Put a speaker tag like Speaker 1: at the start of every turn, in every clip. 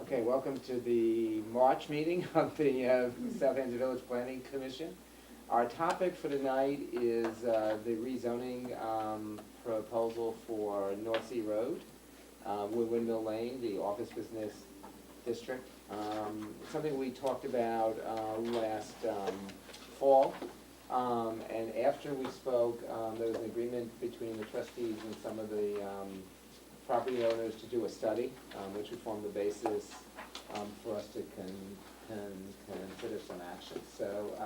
Speaker 1: Okay, welcome to the March meeting of the Southampton Village Planning Commission. Our topic for tonight is the rezoning proposal for North Sea Road, Windmill Lane, the office business district. Something we talked about last fall. And after we spoke, there was an agreement between the trustees and some of the property owners to do a study, which would form the basis for us to consider some action. So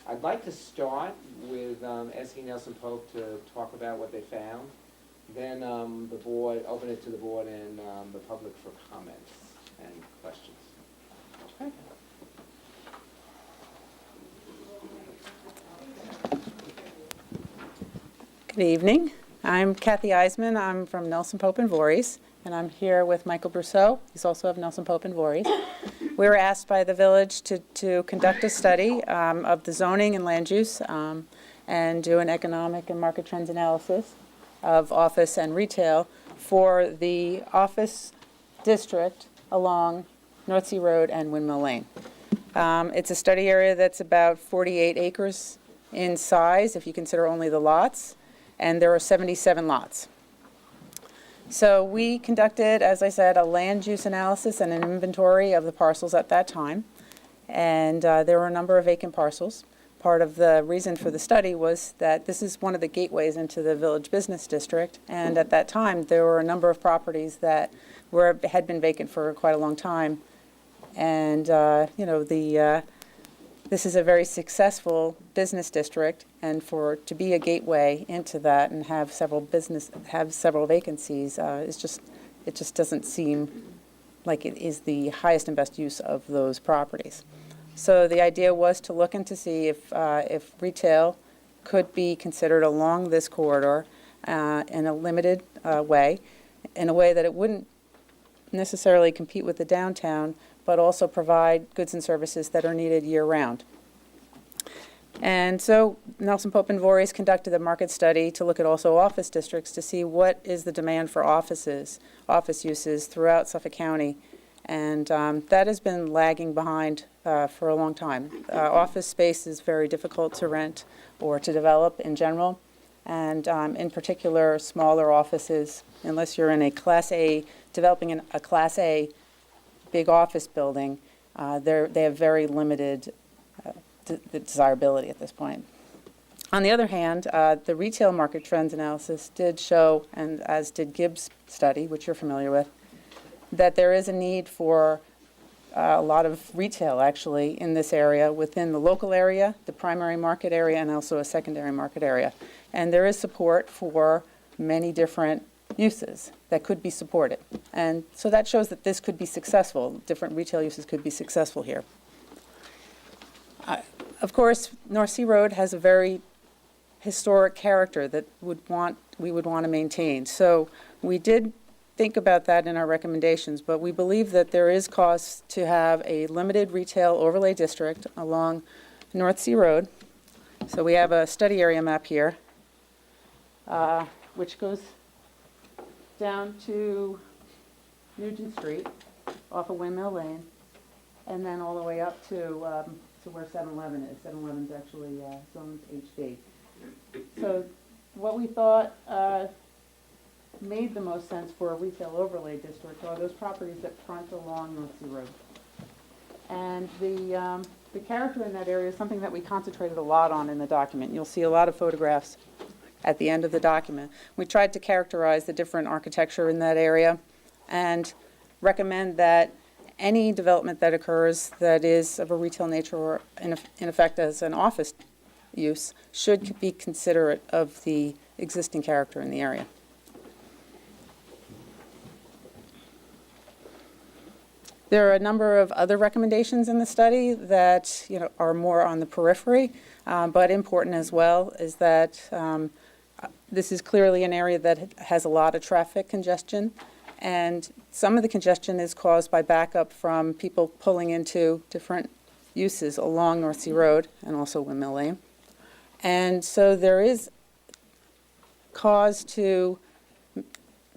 Speaker 1: I'd like to start with asking Nelson Pope to talk about what they found. Then the board, open it to the board and the public for comments and questions. Okay.
Speaker 2: Good evening. I'm Kathy Eisman. I'm from Nelson Pope and Voorhees, and I'm here with Michael Brousseau. He's also of Nelson Pope and Voorhees. We were asked by the village to conduct a study of the zoning and land use and do an economic and market trends analysis of office and retail for the office district along North Sea Road and Windmill Lane. It's a study area that's about 48 acres in size if you consider only the lots. And there are 77 lots. So we conducted, as I said, a land use analysis and an inventory of the parcels at that time. And there were a number of vacant parcels. Part of the reason for the study was that this is one of the gateways into the village business district. And at that time, there were a number of properties that had been vacant for quite a long time. And, this is a very successful business district, and to be a gateway into that and have several vacancies it just doesn't seem like it is the highest and best use of those properties. So the idea was to look into see if retail could be considered along this corridor in a limited way, in a way that it wouldn't necessarily compete with the downtown, but also provide goods and services that are needed year-round. And so Nelson Pope and Voorhees conducted a market study to look at also office districts to see what is the demand for office uses throughout Suffolk County. And that has been lagging behind for a long time. Office space is very difficult to rent or to develop in general. And in particular, smaller offices, unless you're in a Class A, developing a Class A big office building, they have very limited desirability at this point. On the other hand, the retail market trends analysis did show, and as did Gibbs' study, which you're familiar with, that there is a need for a lot of retail actually in this area, within the local area, the primary market area, and also a secondary market area. And there is support for many different uses that could be supported. And so that shows that this could be successful. Different retail uses could be successful here. Of course, North Sea Road has a very historic character that we would want to maintain. So we did think about that in our recommendations, but we believe that there is cause to have a limited retail overlay district along North Sea Road. So we have a study area map here, which goes down to Nugent Street off of Windmill Lane, and then all the way up to where 7-Eleven is. 7-Eleven's actually zoned HD. So what we thought made the most sense for a retail overlay district are those properties that front along North Sea Road. And the character in that area is something that we concentrated a lot on in the document. You'll see a lot of photographs at the end of the document. We tried to characterize the different architecture in that area and recommend that any development that occurs that is of a retail nature or in effect as an office use should be considerate of the existing character in the area. There are a number of other recommendations in the study that are more on the periphery, but important as well, is that this is clearly an area that has a lot of traffic congestion, and some of the congestion is caused by backup from people pulling into different uses along North Sea Road and also Windmill Lane. And so there is cause to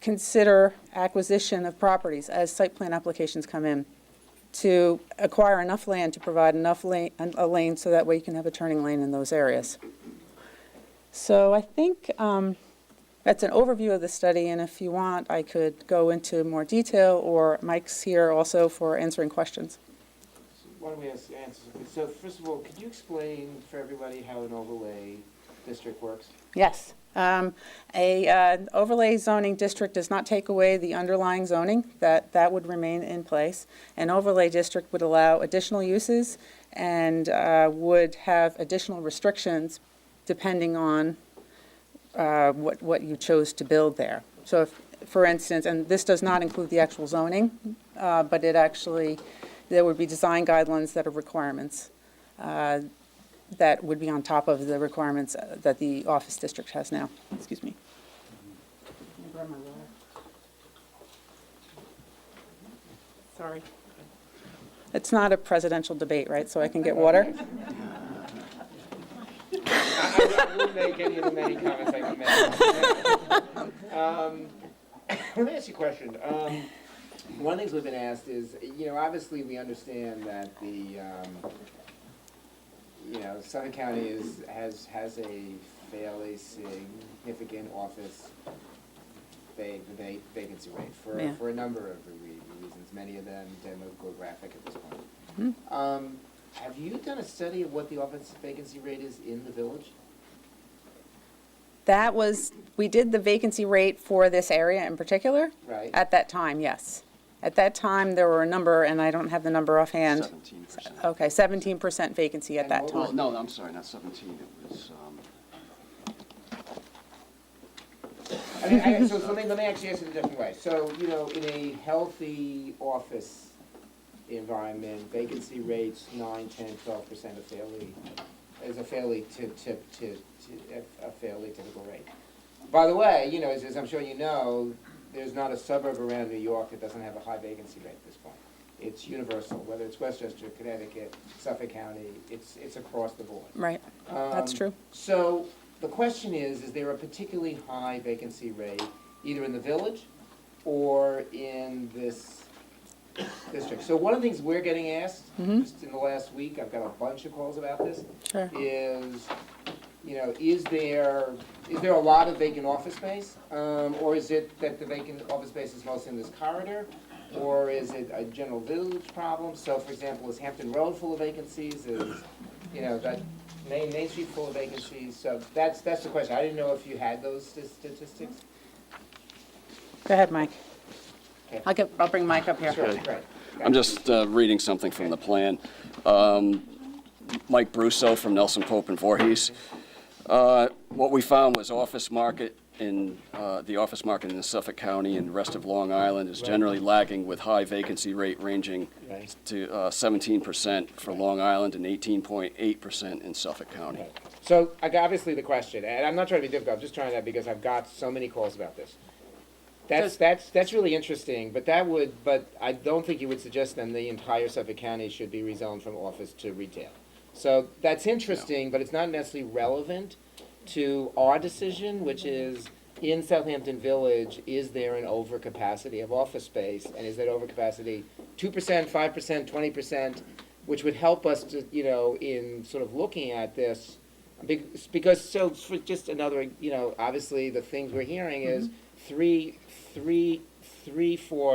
Speaker 2: consider acquisition of properties as site plan applications come in, to acquire enough land to provide enough a lane so that way you can have a turning lane in those areas. So I think that's an overview of the study, and if you want, I could go into more detail, or Mike's here also for answering questions.
Speaker 1: Why don't we answer? So first of all, could you explain for everybody how an overlay district works?
Speaker 2: Yes. An overlay zoning district does not take away the underlying zoning. That would remain in place. An overlay district would allow additional uses and would have additional restrictions depending on what you chose to build there. So if, for instance, and this does not include the actual zoning, but it actually, there would be design guidelines that are requirements that would be on top of the requirements that the office district has now. Excuse me. Can I grab my water? Sorry. It's not a presidential debate, right? So I can get water?
Speaker 1: I won't make any of the many comments I can make. Let me ask you a question. One of the things we've been asked is, obviously we understand that the, Suffolk County has a fairly significant office vacancy rate for a number of reasons, many of them demographic at this point.
Speaker 2: Mm-hmm.
Speaker 1: Have you done a study of what the office vacancy rate is in the village?
Speaker 2: We did the vacancy rate for this area in particular.
Speaker 1: Right.
Speaker 2: At that time, yes. At that time, there were a number, and I don't have the number offhand.
Speaker 3: 17%.
Speaker 2: Okay, 17% vacancy at
Speaker 1: And
Speaker 2: that
Speaker 1: what
Speaker 3: Well,
Speaker 2: time.
Speaker 3: no, I'm sorry, not 17, it was,
Speaker 1: So let me actually ask it a different way. So, in a healthy office environment, vacancy rates 9, 10, 12% is a fairly typical rate. By the way, as I'm sure you know, there's not a suburb around New York that doesn't have a high vacancy rate at this point. It's universal, whether it's Westchester, Connecticut, Suffolk County, it's across the board.
Speaker 2: Right, that's true.
Speaker 1: So the question is there a particularly high vacancy rate either in the village or in this district? So one of the things we're getting asked, just in the last week, I've got a bunch of calls about this,
Speaker 2: Sure.
Speaker 1: is, is there a lot of vacant office space? Or is it that the vacant office space is mostly in this corridor? Or is it a general village problem? So for example, is Hampton Road full of vacancies? Is, that Main Street full of vacancies? So that's the question. I didn't know if you had those statistics.
Speaker 2: Go ahead, Mike.
Speaker 1: Okay.
Speaker 2: I'll bring Mike up here.
Speaker 1: Sure, great.
Speaker 3: I'm just reading something from the plan. Mike Brusso from Nelson Pope and Voorhees. What we found was the office market in Suffolk County and the rest of Long Island is generally lagging with high vacancy rate ranging to 17% for Long Island and 18.8% in Suffolk County.
Speaker 1: So obviously the question, and I'm not trying to be difficult, I'm just trying that because I've got so many calls about this. That's really interesting, but I don't think you would suggest then the entire Suffolk County should be rezoned from office to retail. So that's interesting, but it's not necessarily relevant to our decision, which is in Southampton Village, is there an overcapacity of office space? And is that overcapacity 2%, 5%, 20%, which would help us to, in sort of looking at this? Because, so for just another, obviously the things we're hearing is 4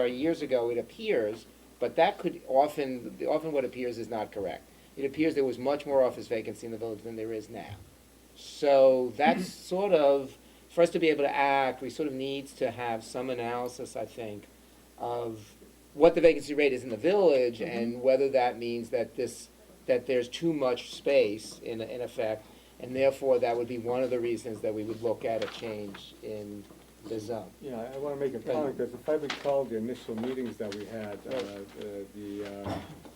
Speaker 1: years ago it appears, but that could often what appears is not correct. It appears there was much more office vacancy in the village than there is now. So that's sort of, for us to be able to act, we sort of need to have some analysis, I think, of what the vacancy rate is in the village and whether that means that there's too much space in effect, and therefore that would be one of the reasons that we would look at a change in the zone.
Speaker 4: Yeah, I want to make a comment, because if I recall the initial meetings that we had, the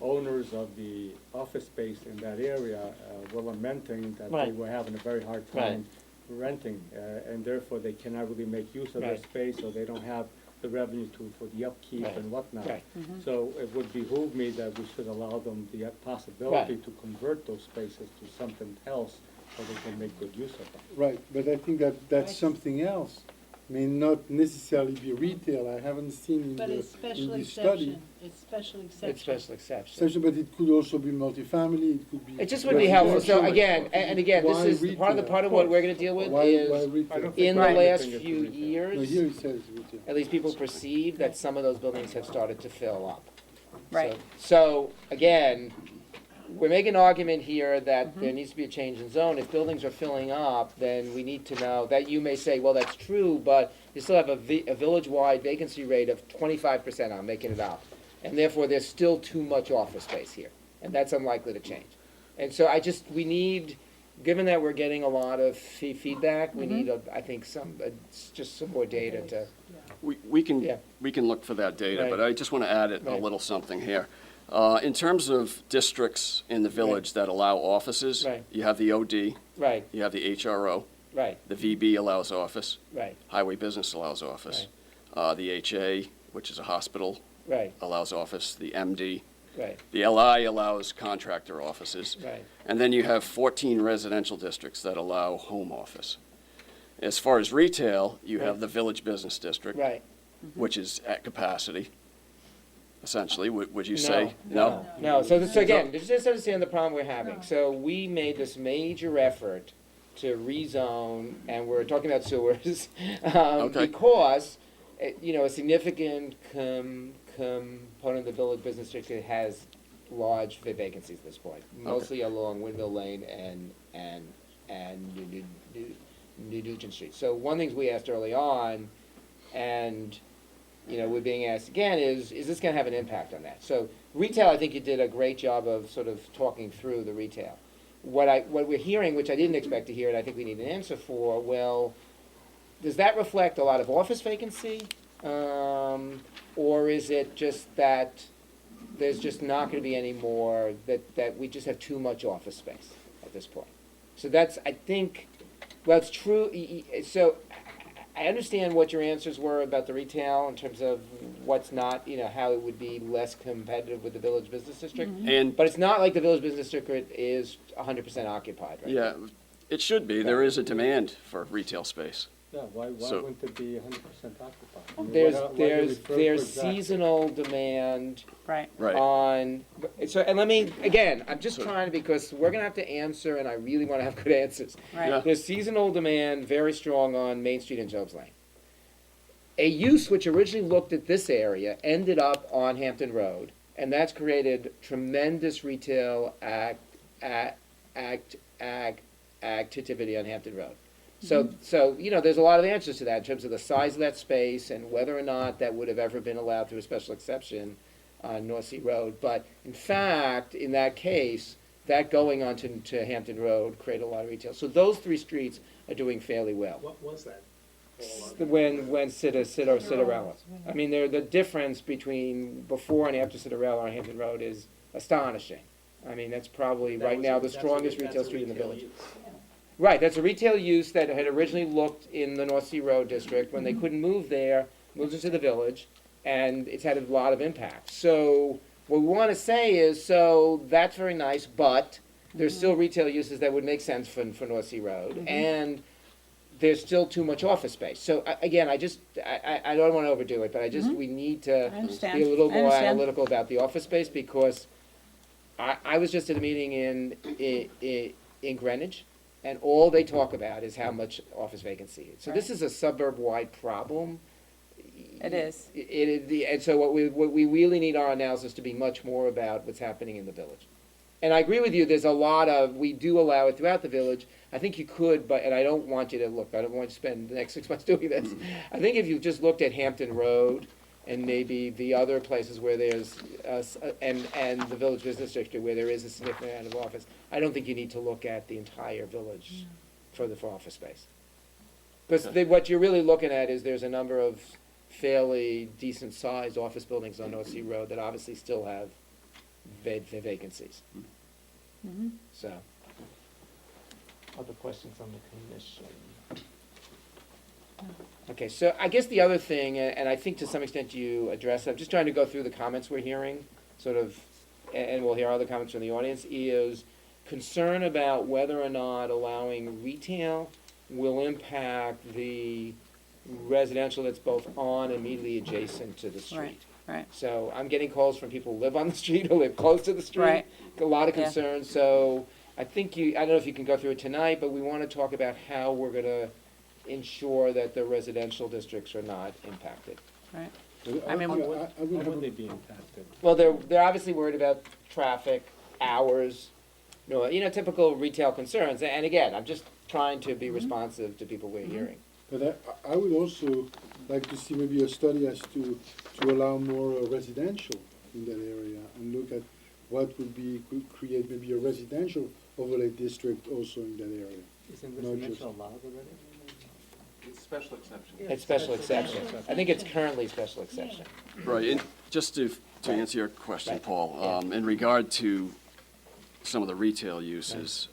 Speaker 4: owners of the office space in that area were lamenting that they were having a very hard time renting, and therefore they cannot really make use of their space, or they don't have the revenue for the upkeep and whatnot. So it would behoove me that we should allow them the possibility to convert those spaces to something else so they can make good use of them.
Speaker 5: Right, but I think that's something else. may not necessarily be retail. I haven't seen in
Speaker 6: But it's special
Speaker 5: the study.
Speaker 6: exception, it's special exception.
Speaker 1: It's special exception.
Speaker 5: Exception, but it could also be multifamily, it could be.
Speaker 1: It just would be helpful, so
Speaker 5: residential.
Speaker 1: again, and again, this
Speaker 5: Why
Speaker 1: is part
Speaker 5: retail?
Speaker 1: of what we're gonna deal with
Speaker 5: Why
Speaker 1: is,
Speaker 5: retail?
Speaker 4: I don't think
Speaker 1: in the
Speaker 2: Right.
Speaker 1: last
Speaker 4: everything is
Speaker 1: few
Speaker 4: retail.
Speaker 5: No,
Speaker 1: years,
Speaker 5: here it says retail.
Speaker 1: at least people perceive that some of those buildings have started to fill up.
Speaker 2: Right.
Speaker 1: So, again, we're making an argument here that there needs to be a change in zone. If buildings are filling up, then we need to know, that you may say, well, that's true, but you still have a village-wide vacancy rate of 25%, I'm making it up. And therefore, there's still too much office space here, and that's unlikely to change. And so we need, given that we're getting a lot of feedback, we need, I think, just some more data to,
Speaker 3: We can,
Speaker 1: Yeah.
Speaker 3: we can look for that data, but
Speaker 1: Right.
Speaker 3: I just want to add a
Speaker 1: Right.
Speaker 3: little something here. In terms of districts in the village that allow offices,
Speaker 1: Right.
Speaker 3: you have the OD,
Speaker 1: right,
Speaker 3: you have the HRO,
Speaker 1: right,
Speaker 3: the VB allows office,
Speaker 1: right,
Speaker 3: Highway Business allows office. The HA, which is a hospital,
Speaker 1: right,
Speaker 3: allows office, the MD.
Speaker 1: right,
Speaker 3: The LI allows contractor offices.
Speaker 1: right.
Speaker 3: And then you have 14 residential districts that allow home office. As far as retail, you have
Speaker 1: Right.
Speaker 3: the Village Business District,
Speaker 1: Right.
Speaker 3: which is at capacity, essentially, would you say?
Speaker 1: No, so again, just understand the problem we're having. So we made this major effort to rezone, and we're talking about sewers,
Speaker 3: Okay.
Speaker 1: because, a significant component of the village business district has large vacancies at this point, mostly along Windmill Lane and New Nugent Street. So one of the things we asked early on, and we're being asked again, is this gonna have an impact on that? So retail, I think you did a great job of sort of talking through the retail. What we're hearing, which I didn't expect to hear, and I think we need an answer for, well, does that reflect a lot of office vacancy? Or is it just that there's just not gonna be any more, that we just have too much office space at this point? So that's, I think, well, it's true, so I understand what your answers were about the retail in terms of what's not, how it would be less competitive with the village business district.
Speaker 3: And,
Speaker 1: But it's not like the village business district is 100% occupied, right?
Speaker 3: yeah, it should be. There is a demand for retail space.
Speaker 4: Yeah, why
Speaker 3: So-
Speaker 4: wouldn't it be 100% occupied? I mean,
Speaker 1: There's,
Speaker 4: why do you
Speaker 1: there's,
Speaker 4: refer, for
Speaker 1: there's
Speaker 4: example-
Speaker 1: seasonal demand
Speaker 2: Right.
Speaker 3: Right.
Speaker 1: on, so, and let me, again, I'm just
Speaker 3: So-
Speaker 1: trying, because we're gonna have to answer, and I really wanna have good answers.
Speaker 2: Right.
Speaker 3: Yeah.
Speaker 1: There's seasonal demand very strong on Main Street and Jobs Lane. A use which originally looked at this area ended up on Hampton Road, and that's created tremendous retail activity on Hampton Road. So, there's a lot of answers to that in terms of the size of that space and whether or not that would have ever been allowed through a special exception on North Sea Road. But in fact, in that case, that going on to Hampton Road created a lot of retail. So those three streets are doing fairly well.
Speaker 7: What was that?
Speaker 1: When Citarella. I mean, the difference between before and after Citarella on Hampton Road is astonishing. I mean, that's probably right now the strongest retail street in the village. Right, that's a retail use that had originally looked in the North Sea Road district. When they couldn't move there, moved into the village, and it's had a lot of impact. So what we want to say is, so that's very nice, but there's still retail uses that would make sense for North Sea Road, and there's still too much office space. So again, I don't want to overdo it, but we need to
Speaker 2: I understand.
Speaker 1: be a little
Speaker 2: I
Speaker 1: more
Speaker 2: understand.
Speaker 1: analytical about the office space, because I was just at a meeting in Greenwich, and all they talk about is how much office vacancy. So this is a suburb-wide problem.
Speaker 2: It is.
Speaker 1: And so what we really need our analysis to be much more about what's happening in the village. And I agree with you, there's a lot of, we do allow it throughout the village. I think you could, but, and I don't want you to look, I don't want you to spend the next 6 months doing this. I think if you just looked at Hampton Road and maybe the other places where there's, and the village business district where there is a significant amount of office, I don't think you need to look at the entire village for office space. Because what you're really looking at is there's a number of fairly decent-sized office buildings on North Sea Road that obviously still have vacancies. So. Other questions on the commission? Okay, so I guess the other thing, and I think to some extent you addressed it, I'm just trying to go through the comments we're hearing, sort of, and we'll hear other comments from the audience, is concern about whether or not allowing retail will impact the residential that's both on, immediately adjacent to the street.
Speaker 2: Right.
Speaker 1: So I'm getting calls from people who live on the street, who live close to the street.
Speaker 2: Right.
Speaker 1: A lot of
Speaker 2: Yeah.
Speaker 1: concerns, so I think I don't know if you can go through it tonight, but we want to talk about how we're gonna ensure that the residential districts are not impacted.
Speaker 2: Right.
Speaker 5: I
Speaker 2: I mean,
Speaker 5: would
Speaker 4: How
Speaker 5: have
Speaker 4: would
Speaker 5: a-
Speaker 4: they be impacted?
Speaker 1: Well, they're obviously worried about traffic, hours, typical retail concerns. And again, I'm just trying to be responsive to people we're hearing.
Speaker 5: But I would also like to see maybe a study as to allow more residential in that area and look at what could create maybe a residential overlay district also in that area.
Speaker 4: Isn't
Speaker 5: No,
Speaker 4: residential
Speaker 5: just-
Speaker 4: allowed already?
Speaker 6: It's special exception.
Speaker 1: It's special exception. I think it's currently special exception.
Speaker 3: Right, and just to answer your question,
Speaker 1: Right.
Speaker 3: Paul,
Speaker 1: Yeah.
Speaker 3: in regard to some of the retail uses,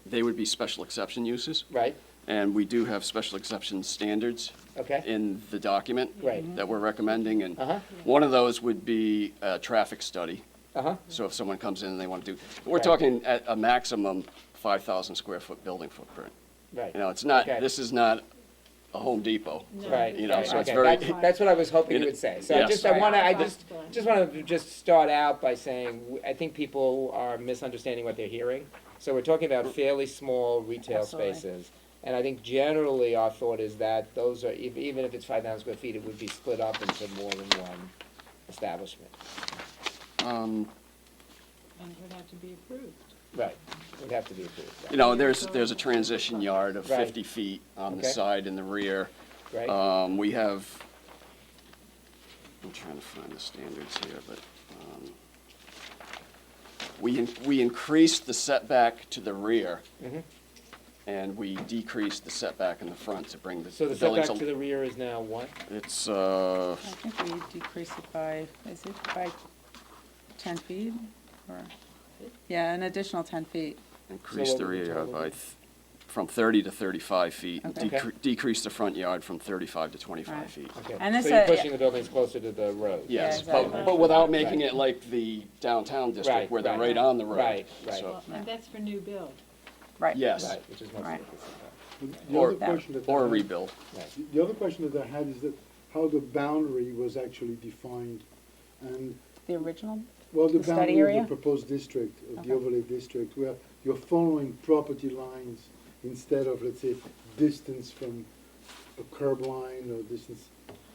Speaker 3: they would be special exception uses,
Speaker 1: Right?
Speaker 3: and we do have special exception standards
Speaker 1: Okay?
Speaker 3: in the document
Speaker 1: Right.
Speaker 3: that we're recommending, and
Speaker 1: Uh-huh.
Speaker 3: one of those would be a traffic study.
Speaker 1: Uh-huh.
Speaker 3: So if someone comes in and they want to do, we're
Speaker 1: Right.
Speaker 3: talking at a maximum 5,000 square foot building footprint.
Speaker 1: Right.
Speaker 3: You know, it's not,
Speaker 1: Okay.
Speaker 3: this is not a Home Depot.
Speaker 1: Right.
Speaker 3: You know,
Speaker 1: right,
Speaker 3: so it's
Speaker 1: okay.
Speaker 3: very-
Speaker 1: That's what I was hoping you
Speaker 3: It-
Speaker 1: would say. So
Speaker 3: yes.
Speaker 1: I want to start out by saying, I think people are misunderstanding what they're hearing. So we're talking about fairly small retail
Speaker 2: Absolutely.
Speaker 1: spaces. And I think generally our thought is that those are, even if it's 5,000 square feet, it would be split up into more than one establishment.
Speaker 3: Um,
Speaker 7: And it would have to be approved.
Speaker 1: Right. Would have to be approved.
Speaker 3: You know, there's a transition yard of
Speaker 1: Right.
Speaker 3: 50 feet on the
Speaker 1: Okay.
Speaker 3: side and the rear.
Speaker 1: Right?
Speaker 3: We have, I'm trying to find the standards here, but we increased the setback to the rear,
Speaker 1: Mhm.
Speaker 3: and we decreased the setback in the front to bring
Speaker 1: So the
Speaker 3: buildings.
Speaker 1: setback to the rear is now what?
Speaker 3: It's,
Speaker 2: I think we decreased it by, is it by 10 feet? Or, yeah, an additional 10 feet.
Speaker 3: increased the
Speaker 1: what would the
Speaker 3: rear
Speaker 1: total
Speaker 3: by,
Speaker 1: be?
Speaker 3: from 30 to 35 feet, and
Speaker 2: Okay.
Speaker 3: decreased the front yard from 35 to 25
Speaker 2: Right.
Speaker 3: feet.
Speaker 1: Okay.
Speaker 2: And this,
Speaker 1: So you're
Speaker 2: uh,
Speaker 1: pushing the buildings closer to the road?
Speaker 3: Yes,
Speaker 2: exactly.
Speaker 3: but without
Speaker 1: Right.
Speaker 3: making it like the downtown
Speaker 1: Right,
Speaker 3: district where they're
Speaker 1: right.
Speaker 3: right on the road.
Speaker 1: Right, right.
Speaker 3: So-
Speaker 7: Well, and that's for new build.
Speaker 2: Right.
Speaker 3: Yes,
Speaker 1: Right, which is mostly
Speaker 2: Right.
Speaker 1: what this is about.
Speaker 5: The
Speaker 3: Or-
Speaker 5: other question that I
Speaker 3: or a
Speaker 5: had-
Speaker 3: rebuild.
Speaker 5: The other question that I had is that how the boundary was actually defined. And,
Speaker 2: The original?
Speaker 5: well, the
Speaker 2: The study
Speaker 5: boundary of
Speaker 2: area?
Speaker 5: the proposed district, of the
Speaker 2: Okay.
Speaker 5: overlay district, where you're following property lines instead of, let's say, distance from a curb line or distance.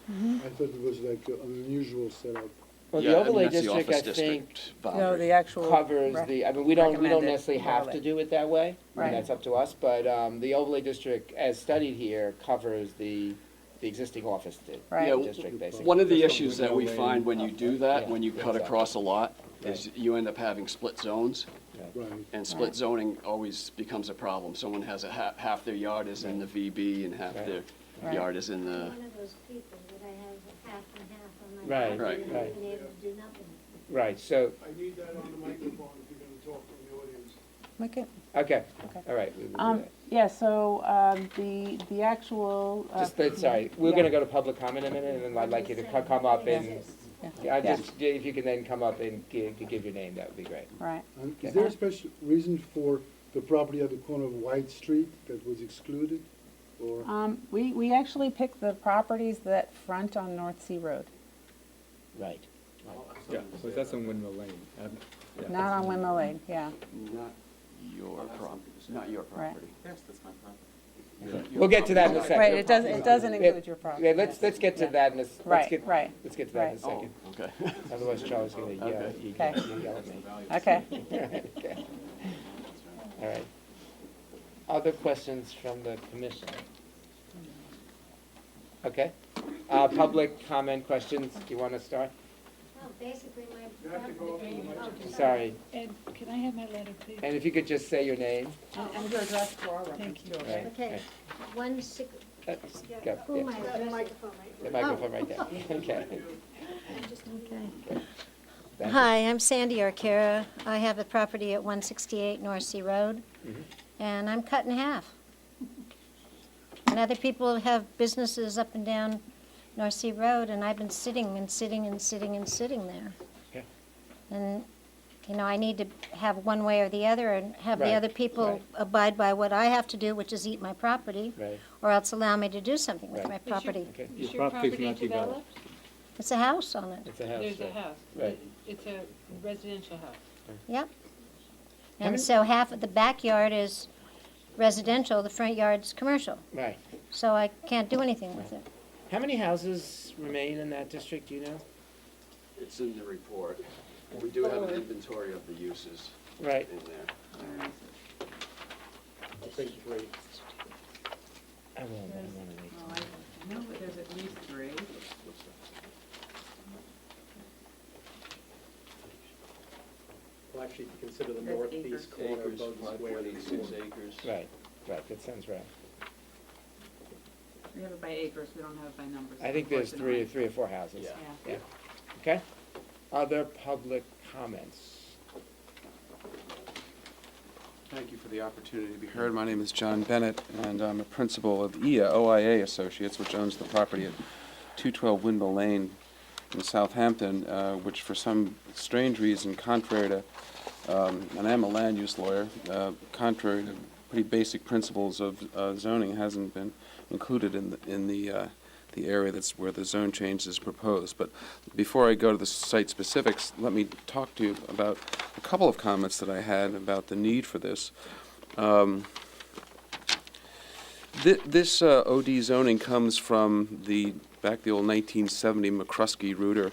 Speaker 5: I thought it was like an unusual setup.
Speaker 1: Well,
Speaker 3: Yeah,
Speaker 1: the
Speaker 3: I mean,
Speaker 1: overlay
Speaker 3: that's the
Speaker 1: district, I
Speaker 3: office
Speaker 1: think,
Speaker 3: district
Speaker 2: No,
Speaker 3: boundary.
Speaker 2: the actual.
Speaker 1: covers
Speaker 2: re-
Speaker 1: we don't
Speaker 2: recommended
Speaker 1: necessarily have to
Speaker 2: overlay.
Speaker 1: do it that way. I mean,
Speaker 2: Right.
Speaker 1: that's up to us, but, the overlay district, as studied here, covers the existing office
Speaker 2: Right.
Speaker 3: Yeah,
Speaker 1: district, basically.
Speaker 3: One of the
Speaker 4: Just
Speaker 3: issues that we
Speaker 4: window
Speaker 3: find
Speaker 4: lane.
Speaker 3: when you do that,
Speaker 1: Yeah,
Speaker 3: when you cut
Speaker 1: exactly.
Speaker 3: across a lot, is you end up having split zones,
Speaker 5: Right.
Speaker 3: and split
Speaker 2: Right.
Speaker 3: zoning always becomes a problem. Someone has half their yard is in the VB and half
Speaker 1: Right.
Speaker 3: their
Speaker 2: Right.
Speaker 3: yard is in the,
Speaker 8: One of those people that I have a half and half on my
Speaker 1: Right,
Speaker 8: property and
Speaker 3: right.
Speaker 8: I've been able to do nothing.
Speaker 1: Right, so,
Speaker 9: I need that on the microphone if you're gonna talk from the audience.
Speaker 2: Okay.
Speaker 1: okay,
Speaker 2: Okay.
Speaker 1: all right, we will do that.
Speaker 2: Yeah, so, the actual.
Speaker 1: Sorry, we're
Speaker 2: yeah.
Speaker 1: gonna go to public comment in a minute, and I'd like you to come up and,
Speaker 2: Yeah.
Speaker 1: if you can then come up and give your name, that would be great.
Speaker 2: Right.
Speaker 5: And
Speaker 1: Okay.
Speaker 5: is there a special reason for the property at the corner of White Street that was excluded? Or,
Speaker 2: We actually picked the properties that front on North Sea Road,
Speaker 1: Right.
Speaker 4: Yeah, so that's on Windmill Lane. Yeah.
Speaker 2: not on Windmill Lane, yeah,
Speaker 3: not not your
Speaker 2: Right.
Speaker 3: property.
Speaker 6: Yes, that's my property.
Speaker 1: We'll get to that in a second.
Speaker 2: right, it doesn't include your property.
Speaker 1: Yeah, let's get to
Speaker 2: Yeah.
Speaker 1: that in a, let's
Speaker 2: Right,
Speaker 1: get,
Speaker 2: right,
Speaker 1: let's get to that in a
Speaker 3: Oh,
Speaker 1: second.
Speaker 3: okay.
Speaker 1: Otherwise Charlie's gonna yell,
Speaker 3: Okay.
Speaker 1: you
Speaker 2: Okay.
Speaker 1: yell at me.
Speaker 2: okay.
Speaker 1: Okay. All right. Other questions from the commission? Okay. Public comment questions, do you wanna start?
Speaker 8: Well, basically, my
Speaker 9: You have to go up to the
Speaker 8: property.
Speaker 9: microphone.
Speaker 1: Sorry,
Speaker 7: Ed, can I have my letter, please?
Speaker 1: and if you could just say your name.
Speaker 7: And your address for our reference, too,
Speaker 1: Right.
Speaker 8: Okay, 16,
Speaker 1: Go,
Speaker 8: who am
Speaker 1: yeah.
Speaker 8: I addressing?
Speaker 1: The microphone right there, okay.
Speaker 8: Okay.
Speaker 1: Thank you.
Speaker 8: Hi, I'm Sandy Arcara. I have a property at 168 North Sea Road, and I'm cut in half. And other people have businesses up and down North Sea Road, and I've been sitting and sitting and sitting and sitting there.
Speaker 1: Okay.
Speaker 8: And I need to have one way or the other and have the
Speaker 1: Right,
Speaker 8: other people
Speaker 1: right.
Speaker 8: abide by what I have to do, which is eat my property,
Speaker 1: Right.
Speaker 8: or else allow me to do something with
Speaker 1: Right.
Speaker 8: my
Speaker 7: Is your-
Speaker 8: property.
Speaker 1: Okay,
Speaker 7: Is
Speaker 4: Your
Speaker 7: your
Speaker 4: property's
Speaker 7: property
Speaker 4: not developed.
Speaker 7: developed?
Speaker 8: It's a house on it.
Speaker 1: it's a house,
Speaker 7: There's a
Speaker 1: right.
Speaker 7: house.
Speaker 1: Right.
Speaker 7: It's a residential house.
Speaker 8: Yep.
Speaker 1: How
Speaker 8: And
Speaker 1: many-
Speaker 8: so half of the backyard is residential, the front yard's commercial.
Speaker 1: Right.
Speaker 8: So I can't do anything with it.
Speaker 1: How many houses remain in that district, do you know?
Speaker 3: It's in the report. We do have an inventory of the uses
Speaker 1: Right.
Speaker 3: in there.
Speaker 1: I think three. I won't,
Speaker 7: I know there's at least 3.
Speaker 6: Well, actually, if you consider the northeast corner of
Speaker 3: Acres,
Speaker 6: Bowden Square.
Speaker 3: 5.86 acres.
Speaker 1: Right, right, that sounds right.
Speaker 7: We have it by acres, we don't have it by numbers.
Speaker 1: I think there's three or four houses.
Speaker 3: Yeah.
Speaker 7: Yeah.
Speaker 1: Yeah. Okay. Other public comments?
Speaker 10: Thank you for the opportunity to be heard. My name is John Bennett, and I'm a principal of OIA Associates, which owns the property at 212 Windmill Lane in Southampton, which for some strange reason, contrary to, and I'm a land use lawyer, contrary to pretty basic principles of zoning, hasn't been included in the area that's where the zone change is proposed. But before I go to the site specifics, let me talk to you about a couple of comments that I had about the need for this. This OD zoning comes from the old 1970 McCruskey-Reuter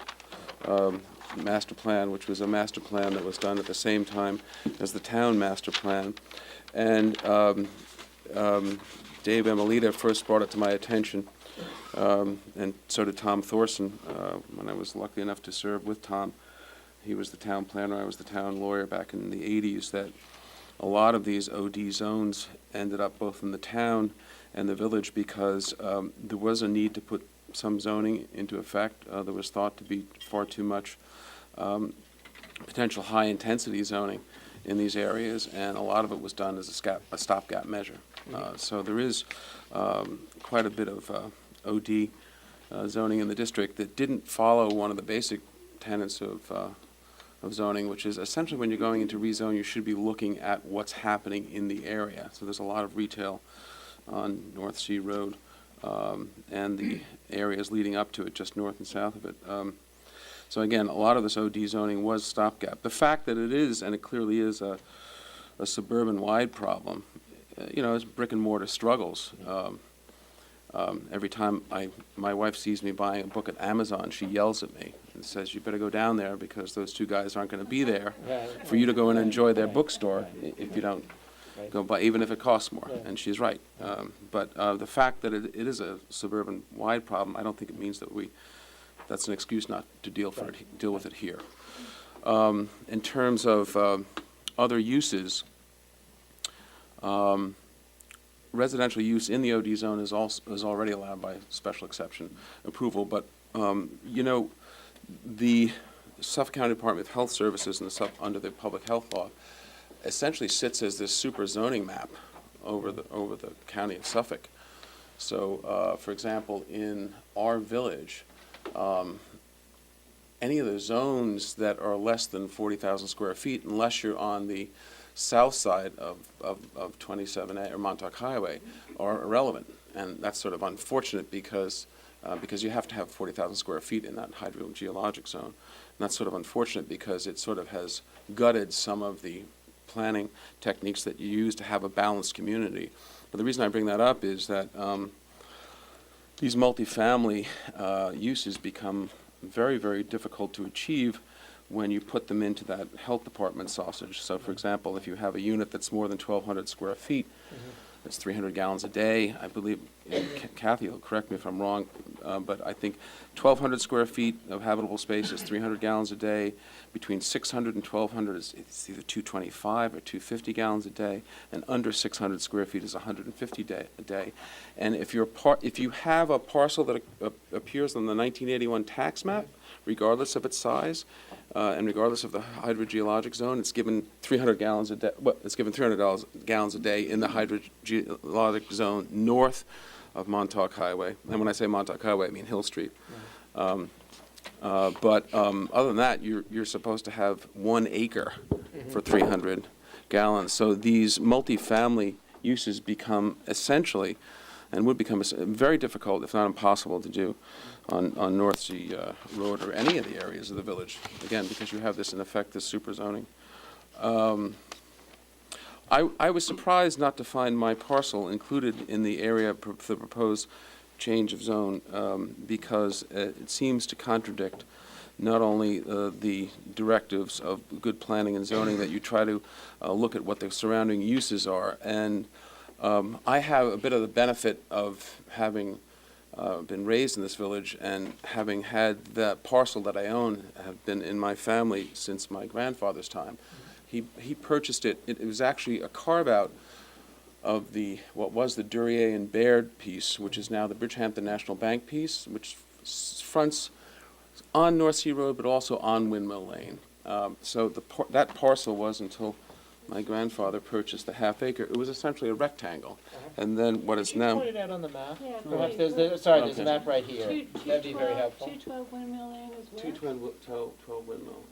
Speaker 10: master plan, which was a master plan that was done at the same time as the town master plan. And Dave Emilita first brought it to my attention, and so did Tom Thorson, when I was lucky enough to serve with Tom. He was the town planner, I was the town lawyer back in the 80s, that a lot of these OD zones ended up both in the town and the village because there was a need to put some zoning into effect. There was thought to be far too much potential high-intensity zoning in these areas, and a lot of it was done as a stopgap measure. So there is quite a bit of OD zoning in the district that didn't follow one of the basic tenets of zoning, which is essentially when you're going into rezone, you should be looking at what's happening in the area. So there's a lot of retail on North Sea Road and the areas leading up to it, just north and south of it. So again, a lot of this OD zoning was stopgap. The fact that it is, and it clearly is, a suburban-wide problem, as brick and mortar struggles. Every time my wife sees me buying a book at Amazon, she yells at me and says, "You better go down there because those two guys aren't going to be there for you to go and enjoy their bookstore if you don't go buy, even if it costs more." And she's right. But the fact that it is a suburban-wide problem, I don't think it means that that's an excuse not to deal with it here. In terms of other uses, residential use in the OD zone is already allowed by special exception approval, but the Suffolk County Department of Health Services under the public health law essentially sits as this super zoning map over the county of Suffolk. So, for example, in our village, any of the zones that are less than 40,000 square feet, unless you're on the south side of 27A or Montauk Highway, are irrelevant. And that's sort of unfortunate because you have to have 40,000 square feet in that hydrogeologic zone. And that's sort of unfortunate because it sort of has gutted some of the planning techniques that you use to have a balanced community. But the reason I bring that up is that these multifamily uses become very, very difficult to achieve when you put them into that health department sausage. So, for example, if you have a unit that's more than 1,200 square feet, it's 300 gallons a day. I believe, Kathy will correct me if I'm wrong, but I think 1,200 square feet of habitable space is 300 gallons a day. Between 600 and 1,200 it's either 225 or 250 gallons a day, and under 600 square feet is 150 a day. And if you have a parcel that appears on the 1981 tax map, regardless of its size, and regardless of the hydrogeologic zone, it's given 300 gallons a day. Well, it's given 300 gallons a day in the hydrogeologic zone north of Montauk Highway. And when I say Montauk Highway, I mean Hill Street. But other than that, you're supposed to have 1 acre for 300 gallons. So these multifamily uses become essentially, and would become very difficult, if not impossible, to do on North Sea Road or any of the areas of the village. Again, because you have this, in effect, this super zoning. I was surprised not to find my parcel included in the area for the proposed change of zone, because it seems to contradict not only the directives of good planning and zoning, that you try to look at what the surrounding uses are. And I have a bit of the benefit of having been raised in this village and having had the parcel that I own have been in my family since my grandfather's time. He purchased it. It was actually a carve-out of what was the Duryea and Baird piece, which is now the Bridgehampton National Bank piece, which fronts on North Sea Road, but also on Windmill Lane. So that parcel was, until my grandfather purchased the half acre, it was essentially a rectangle. And then what is
Speaker 1: Could you
Speaker 10: now,
Speaker 1: point it out on the map?
Speaker 8: Yeah,
Speaker 1: Perhaps
Speaker 8: great.
Speaker 1: there's a map right here. That'd be very helpful.
Speaker 7: 212 Windmill Lane is where?
Speaker 10: 212 Windmill.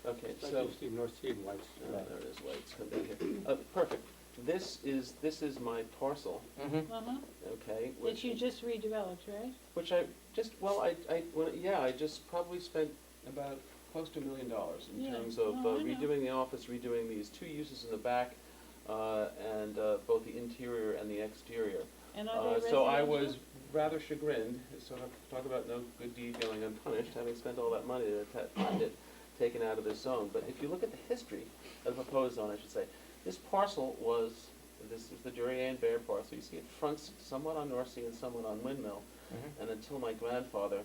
Speaker 10: Okay,
Speaker 4: It's like
Speaker 10: so,
Speaker 4: you see North Sea and White.
Speaker 10: there it is, lights come down here. Perfect. This is my parcel,
Speaker 1: Mm-hmm.
Speaker 7: Uh-huh,
Speaker 10: okay?
Speaker 7: that you just redeveloped, right?
Speaker 10: Which I just, well, I just probably spent about close to $1 million in
Speaker 7: Yeah.
Speaker 10: terms of
Speaker 7: Oh, I know.
Speaker 10: redoing the office, redoing these 2 uses in the back, and both the interior and the exterior.
Speaker 7: And are they
Speaker 10: So I
Speaker 7: residential?
Speaker 10: was rather chagrined, sort of talk about no good deed going unpunished, having spent all that money to find it taken out of this zone. But if you look at the history of the proposed zone, I should say, this parcel this is the Duryea and Baird parcel. You see it fronts somewhat on North Sea and somewhat on Windmill.
Speaker 1: Mhm.
Speaker 10: And until my grandfather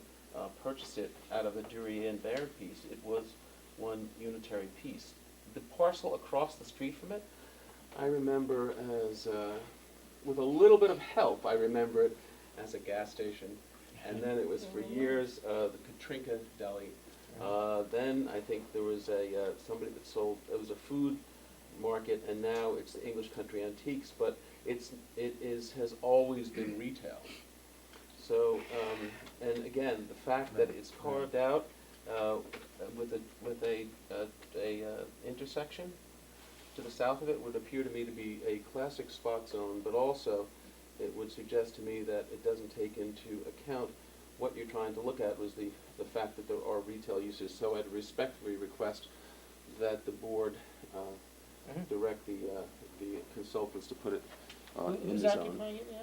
Speaker 10: purchased it out of the Duryea and Baird piece, it was one unitary piece. The parcel across the street from it, I remember as, with a little bit of help, I remember it as a gas station. And then it was for years the Katrinka Deli. Then I think there was somebody that sold, it was a food market, and now it's the English Country Antiques, but has always been retail. So, and again, the fact that it's carved out with a intersection to the south of it would appear to me to be a classic spot zone, but also it would suggest to me that it doesn't take into account what you're trying to look at was the fact that there are retail uses. So I'd respectfully request that the board direct the consultants to put it in
Speaker 7: Who's
Speaker 10: the zone.
Speaker 7: occupying it now?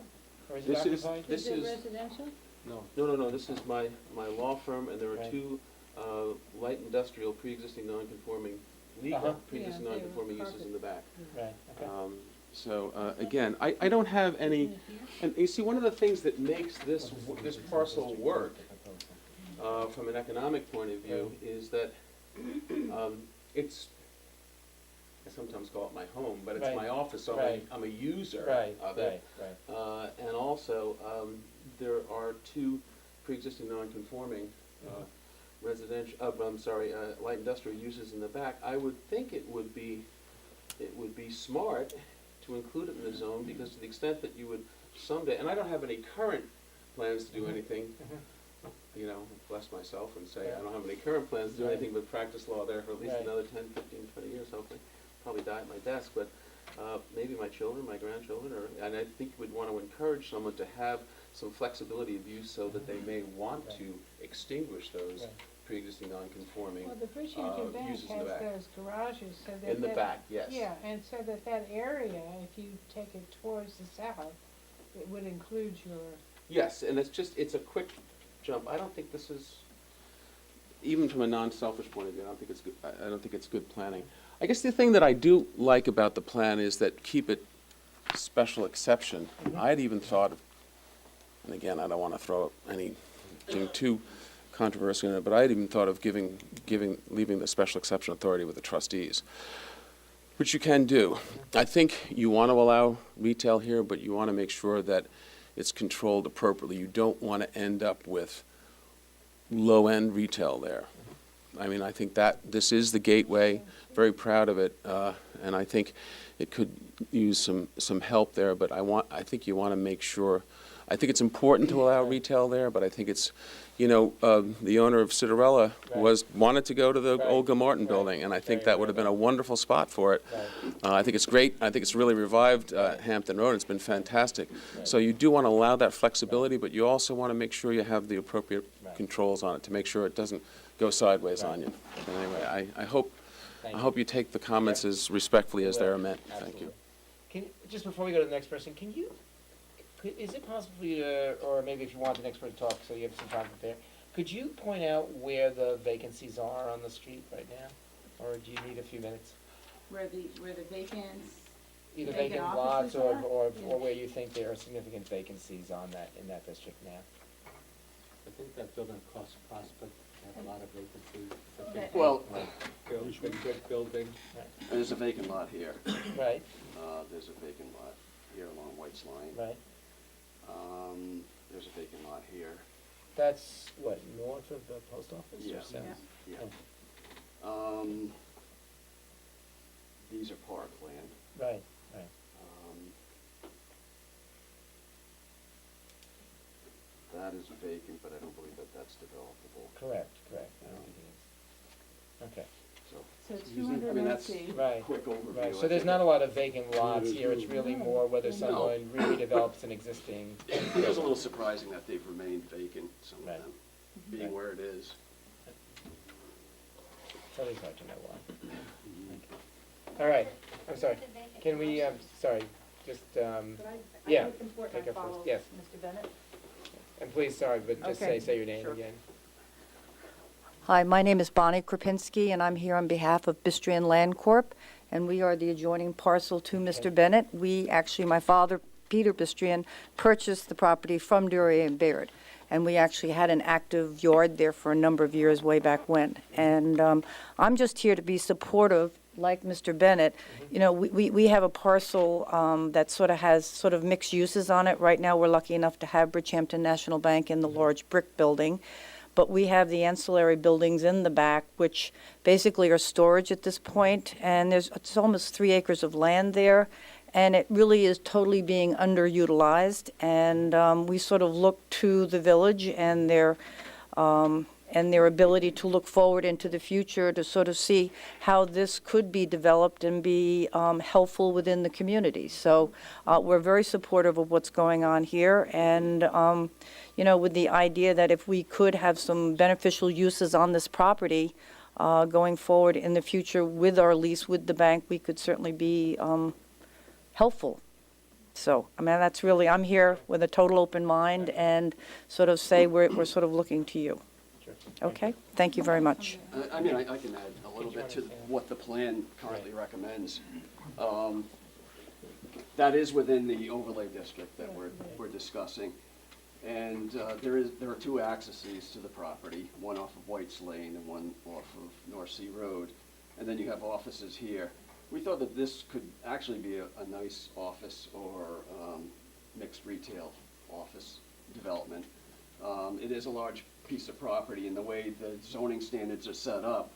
Speaker 1: Or is it
Speaker 10: This is-
Speaker 1: occupied?
Speaker 10: this
Speaker 7: Is it
Speaker 10: is-
Speaker 7: residential?
Speaker 10: No, this is my law firm, and there are
Speaker 1: Right.
Speaker 10: 2 light industrial pre-existing non-conforming, legal
Speaker 1: Uh-huh.
Speaker 10: pre-existing
Speaker 7: Yeah, they were
Speaker 10: non-conforming uses
Speaker 7: carpet.
Speaker 10: in the back.
Speaker 1: Right, okay.
Speaker 10: So, again, I don't have any, and you see, one of the things that makes this parcel work from an economic point of view is that it's, I sometimes call it my home, but it's
Speaker 1: Right.
Speaker 10: my office, so
Speaker 1: Right.
Speaker 10: I'm a user
Speaker 1: Right,
Speaker 10: of it.
Speaker 1: right.
Speaker 10: And also, there are 2 pre-existing non-conforming light industrial uses in the back. I would think it would be smart to include it in the zone, because to the extent that you would someday, and I don't have any current plans to do anything, you know, bless myself and say, I don't have any current plans to do anything but practice law there for at least
Speaker 1: Right.
Speaker 10: another 10, 15, 20 years, hopefully. Probably die at my desk, but maybe my children, my grandchildren, and I think we'd want to encourage someone to have some flexibility of use so that they may want to extinguish those
Speaker 1: Right.
Speaker 10: pre-existing non-conforming
Speaker 7: Well, the Bridgehampton Bank
Speaker 10: uses in the
Speaker 7: has
Speaker 10: back.
Speaker 7: those garages, so that.
Speaker 10: In the
Speaker 7: that-
Speaker 10: back, yes.
Speaker 7: Yeah, and so that area, if you take it towards the south, it would include your,
Speaker 10: Yes, and it's a quick jump. I don't think this is, even from a non-selfish point of view, I don't think it's good planning. I guess the thing that I do like about the plan is that keep it special exception. I had even thought of, and again, I don't want to throw anything too controversial in it, but I had even thought of leaving the special exception authority with the trustees, which you can do. I think you want to allow retail here, but you want to make sure that it's controlled appropriately. You don't want to end up with low-end retail there. I mean, I think that this is the gateway, very proud of it, and I think it could use some help there, but I think you want to make sure I think it's important to allow retail there, but I think it's, you know, the owner of Cinderella wanted to go to the
Speaker 1: Right.
Speaker 10: old Gilmartin
Speaker 1: Right.
Speaker 10: building, and I think
Speaker 1: Very
Speaker 10: that would have been a wonderful spot for it.
Speaker 1: Right.
Speaker 10: I think it's great. I think it's really revived Hampton Road. It's been fantastic. So you do want to allow that flexibility, but you also want to make sure you have the appropriate
Speaker 1: Right.
Speaker 10: controls on it to make sure it doesn't go sideways on you. And anyway, I hope you take the comments as respectfully as they're meant. Thank you.
Speaker 1: Absolutely. Just before we go to the next person, is it possible for you to, or maybe if you want the next person to talk, so you have some time to prepare, could you point out where the vacancies are on the street right now? Or do you need a few minutes?
Speaker 2: Where the vacants,
Speaker 1: Either
Speaker 2: Vacant
Speaker 1: vacant lots
Speaker 2: offices
Speaker 1: or,
Speaker 2: are?
Speaker 1: or
Speaker 2: Yeah.
Speaker 1: or where you think there are significant vacancies in that district now?
Speaker 4: I think that building across Prospect had a lot of vacancies. I think
Speaker 3: Well,
Speaker 4: been good building.
Speaker 3: there's a vacant lot here.
Speaker 1: Right,
Speaker 3: There's a vacant lot here along White's Line.
Speaker 1: right.
Speaker 3: There's a vacant lot here.
Speaker 1: That's what, north of the post office
Speaker 3: Yeah.
Speaker 1: or south?
Speaker 3: Yeah.
Speaker 1: Oh.
Speaker 3: These are parkland.
Speaker 1: Right, right.
Speaker 3: That is vacant, but I don't believe that that's developable.
Speaker 1: Correct. I don't think it is. Okay,
Speaker 3: So,
Speaker 2: so
Speaker 3: I mean, that's a
Speaker 1: right.
Speaker 3: quick overview.
Speaker 1: Right,
Speaker 3: I
Speaker 1: so there's
Speaker 3: think.
Speaker 1: not a lot of vacant lots here, it's really more whether
Speaker 3: No.
Speaker 1: someone redevelops an existing.
Speaker 3: It is a little surprising that they've remained vacant, some of
Speaker 1: Right.
Speaker 3: them, being where it is.
Speaker 1: It's always hard to know why. All right, I'm sorry, can we, sorry, just, yeah, take her first, yes.
Speaker 2: Mr. Bennett?
Speaker 1: And please, sorry, but just
Speaker 2: Okay,
Speaker 1: say your name
Speaker 2: sure.
Speaker 1: again.
Speaker 11: Hi, my name is Bonnie Krupinski, and I'm here on behalf of Bistrian Land Corp., and we are the adjoining parcel to Mr. Bennett. We actually, my father, Peter Bistrian, purchased the property from Duryea and Baird, and we actually had an active yard there for a number of years way back when. And I'm just here to be supportive, like Mr. Bennett. You know, we have a parcel that sort of has sort of mixed uses on it. Right now, we're lucky enough to have Bridgehampton National Bank in the large brick building. But we have the ancillary buildings in the back, which basically are storage at this point, and it's almost 3 acres of land there, and it really is totally being underutilized. And we sort of look to the village and their ability to look forward into the future to sort of see how this could be developed and be helpful within the community. So we're very supportive of what's going on here, and you know, with the idea that if we could have some beneficial uses on this property going forward in the future with our lease with the bank, we could certainly be helpful. So, I mean, that's really, I'm here with a total open mind and sort of say we're sort of looking to you.
Speaker 1: Sure.
Speaker 11: Okay? Thank you very much.
Speaker 3: I mean, I can add a little bit to what the plan currently recommends. That is within the overlay district that we're discussing. And there are 2 accesses to the property, one off of White's Lane and one off of North Sea Road. And then you have offices here. We thought that this could actually be a nice office or mixed retail office development. It is a large piece of property, and the way the zoning standards are set up,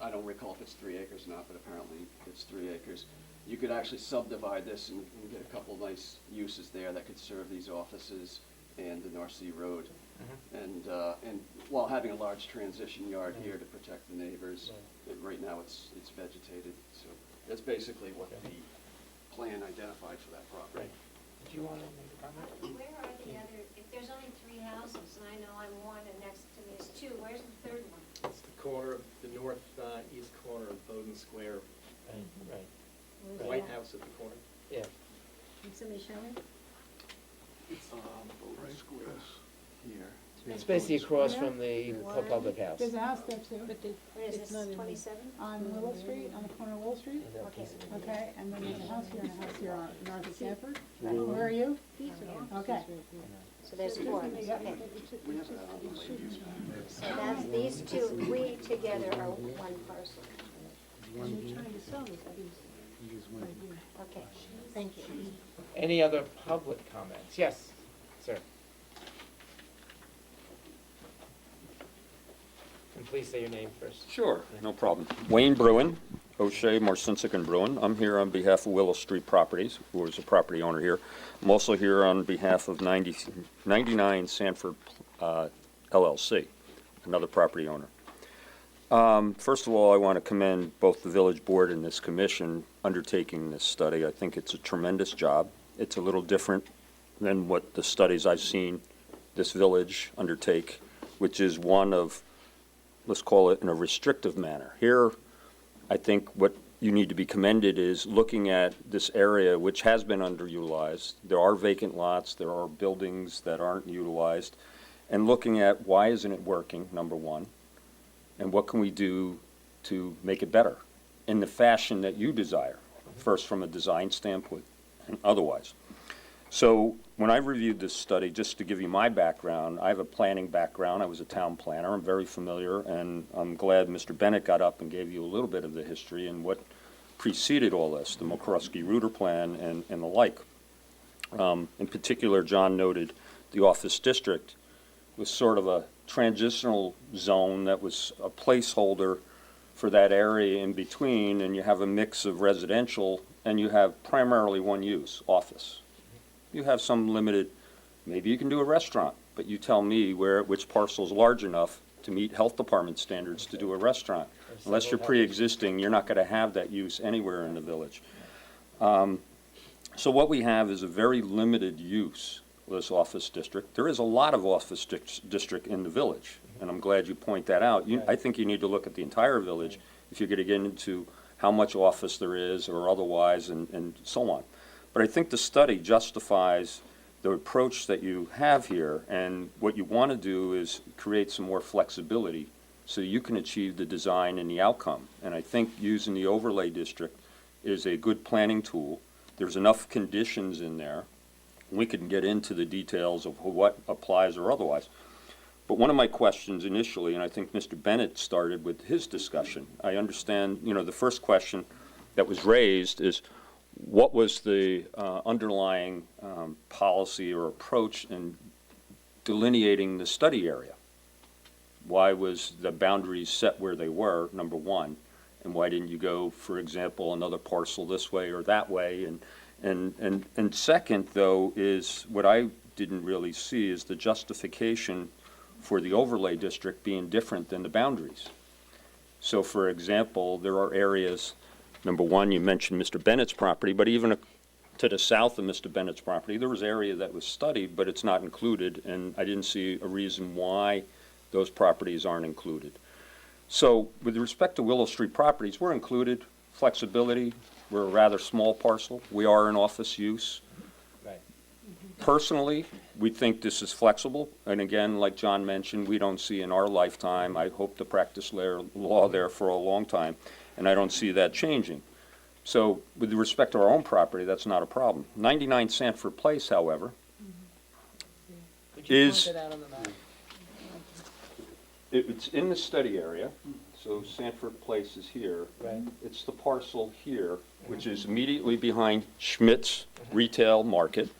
Speaker 3: I don't recall if it's 3 acres or not, but apparently it's 3 acres. You could actually subdivide this and get a couple nice uses there that could serve these offices and the North Sea Road. And while having a large transition yard here to protect the neighbors, right now it's vegetated. So that's basically what the plan identified for that property.
Speaker 1: Right. Do you want to make a comment?
Speaker 8: Where are the other, if there's only 3 houses, and I know I'm one, and next to me is 2, where's the third one?
Speaker 6: It's the corner, the northeast corner of Bowden Square,
Speaker 1: Right,
Speaker 8: Where's
Speaker 6: the White
Speaker 8: that?
Speaker 6: House at the corner.
Speaker 1: yeah.
Speaker 8: Can somebody show me?
Speaker 3: Bowden Square here.
Speaker 1: It's basically across from the public house.
Speaker 7: There's a house there too,
Speaker 8: Where is
Speaker 7: It's
Speaker 8: this,
Speaker 7: not in-
Speaker 8: 27?
Speaker 7: on Willow Street, on the corner of Willow Street.
Speaker 8: Okay.
Speaker 7: Okay, and then there's a house here and a house here on north of Sanford. Where are you? Okay.
Speaker 8: So there's 4 of us, okay.
Speaker 3: We have that on the land use map.
Speaker 8: So that's, these 2, we together are one parcel.
Speaker 7: And you're trying to sell this piece right here.
Speaker 8: Okay, thank you.
Speaker 1: Any other public comments? Yes, sir. And please say your name first.
Speaker 12: Sure, no problem. Wayne Bruin, O'Shea, Marcinsick and Bruin. I'm here on behalf of Willow Street Properties, who is a property owner here. I'm also here on behalf of 99 Sanford LLC, another property owner. First of all, I want to commend both the village board and this commission undertaking this study. I think it's a tremendous job. It's a little different than what the studies I've seen this village undertake, which is one of, let's call it in a restrictive manner. Here, I think what you need to be commended is looking at this area which has been underutilized. There are vacant lots, there are buildings that aren't utilized, and looking at why isn't it working, number one, and what can we do to make it better in the fashion that you desire, first from a design standpoint and otherwise. So when I reviewed this study, just to give you my background, I have a planning background. I was a town planner. I'm very familiar, and I'm glad Mr. Bennett got up and gave you a little bit of the history and what preceded all this, the McCroskey-Reuter plan and the like. In particular, John noted the office district was sort of a transitional zone that was a placeholder for that area in between, and you have a mix of residential, and you have primarily one use, office. You have some limited, maybe you can do a restaurant, but you tell me which parcel is large enough to meet health department standards to do a restaurant. Unless you're pre-existing, you're not going to have that use anywhere in the village. So what we have is a very limited use of this office district. There is a lot of office district in the village, and I'm glad you point that out. I think you need to look at the entire village if you're going to get into how much office there is or otherwise and so on. But I think the study justifies the approach that you have here, and what you want to do is create some more flexibility so you can achieve the design and the outcome. And I think using the overlay district is a good planning tool. There's enough conditions in there. We can get into the details of what applies or otherwise. But one of my questions initially, and I think Mr. Bennett started with his discussion, I understand, the first question that was raised is, what was the underlying policy or approach in delineating the study area? Why was the boundaries set where they were, number one, and why didn't you go, for example, another parcel this way or that way? And second, though, is what I didn't really see is the justification for the overlay district being different than the boundaries. So, for example, there are areas. Number one, you mentioned Mr. Bennett's property, but even to the south of Mr. Bennett's property, there was area that was studied, but it's not included, and I didn't see a reason why those properties aren't included. So with respect to Willow Street Properties, we're included, flexibility, we're a rather small parcel, we are in office use.
Speaker 1: Right.
Speaker 12: Personally, we think this is flexible, and again, like John mentioned, we don't see in our lifetime, I hope to practice law there for a long time, and I don't see that changing. So with respect to our own property, that's not a problem. 99 Sanford Place, however, is, it's in the study area, so Sanford Place is here.
Speaker 1: Right.
Speaker 12: It's the parcel here, which is immediately behind Schmidt's Retail Market.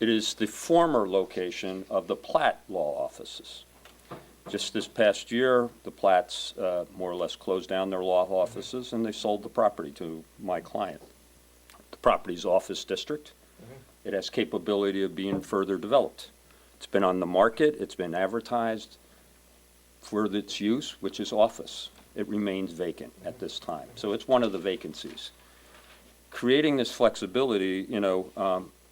Speaker 12: It is the former location of the Platt Law Offices. Just this past year, the Platts more or less closed down their law offices and they sold the property to my client. The property's office district. It has capability of being further developed. It's been on the market, it's been advertised for its use, which is office. It remains vacant at this time. So it's one of the vacancies. Creating this flexibility,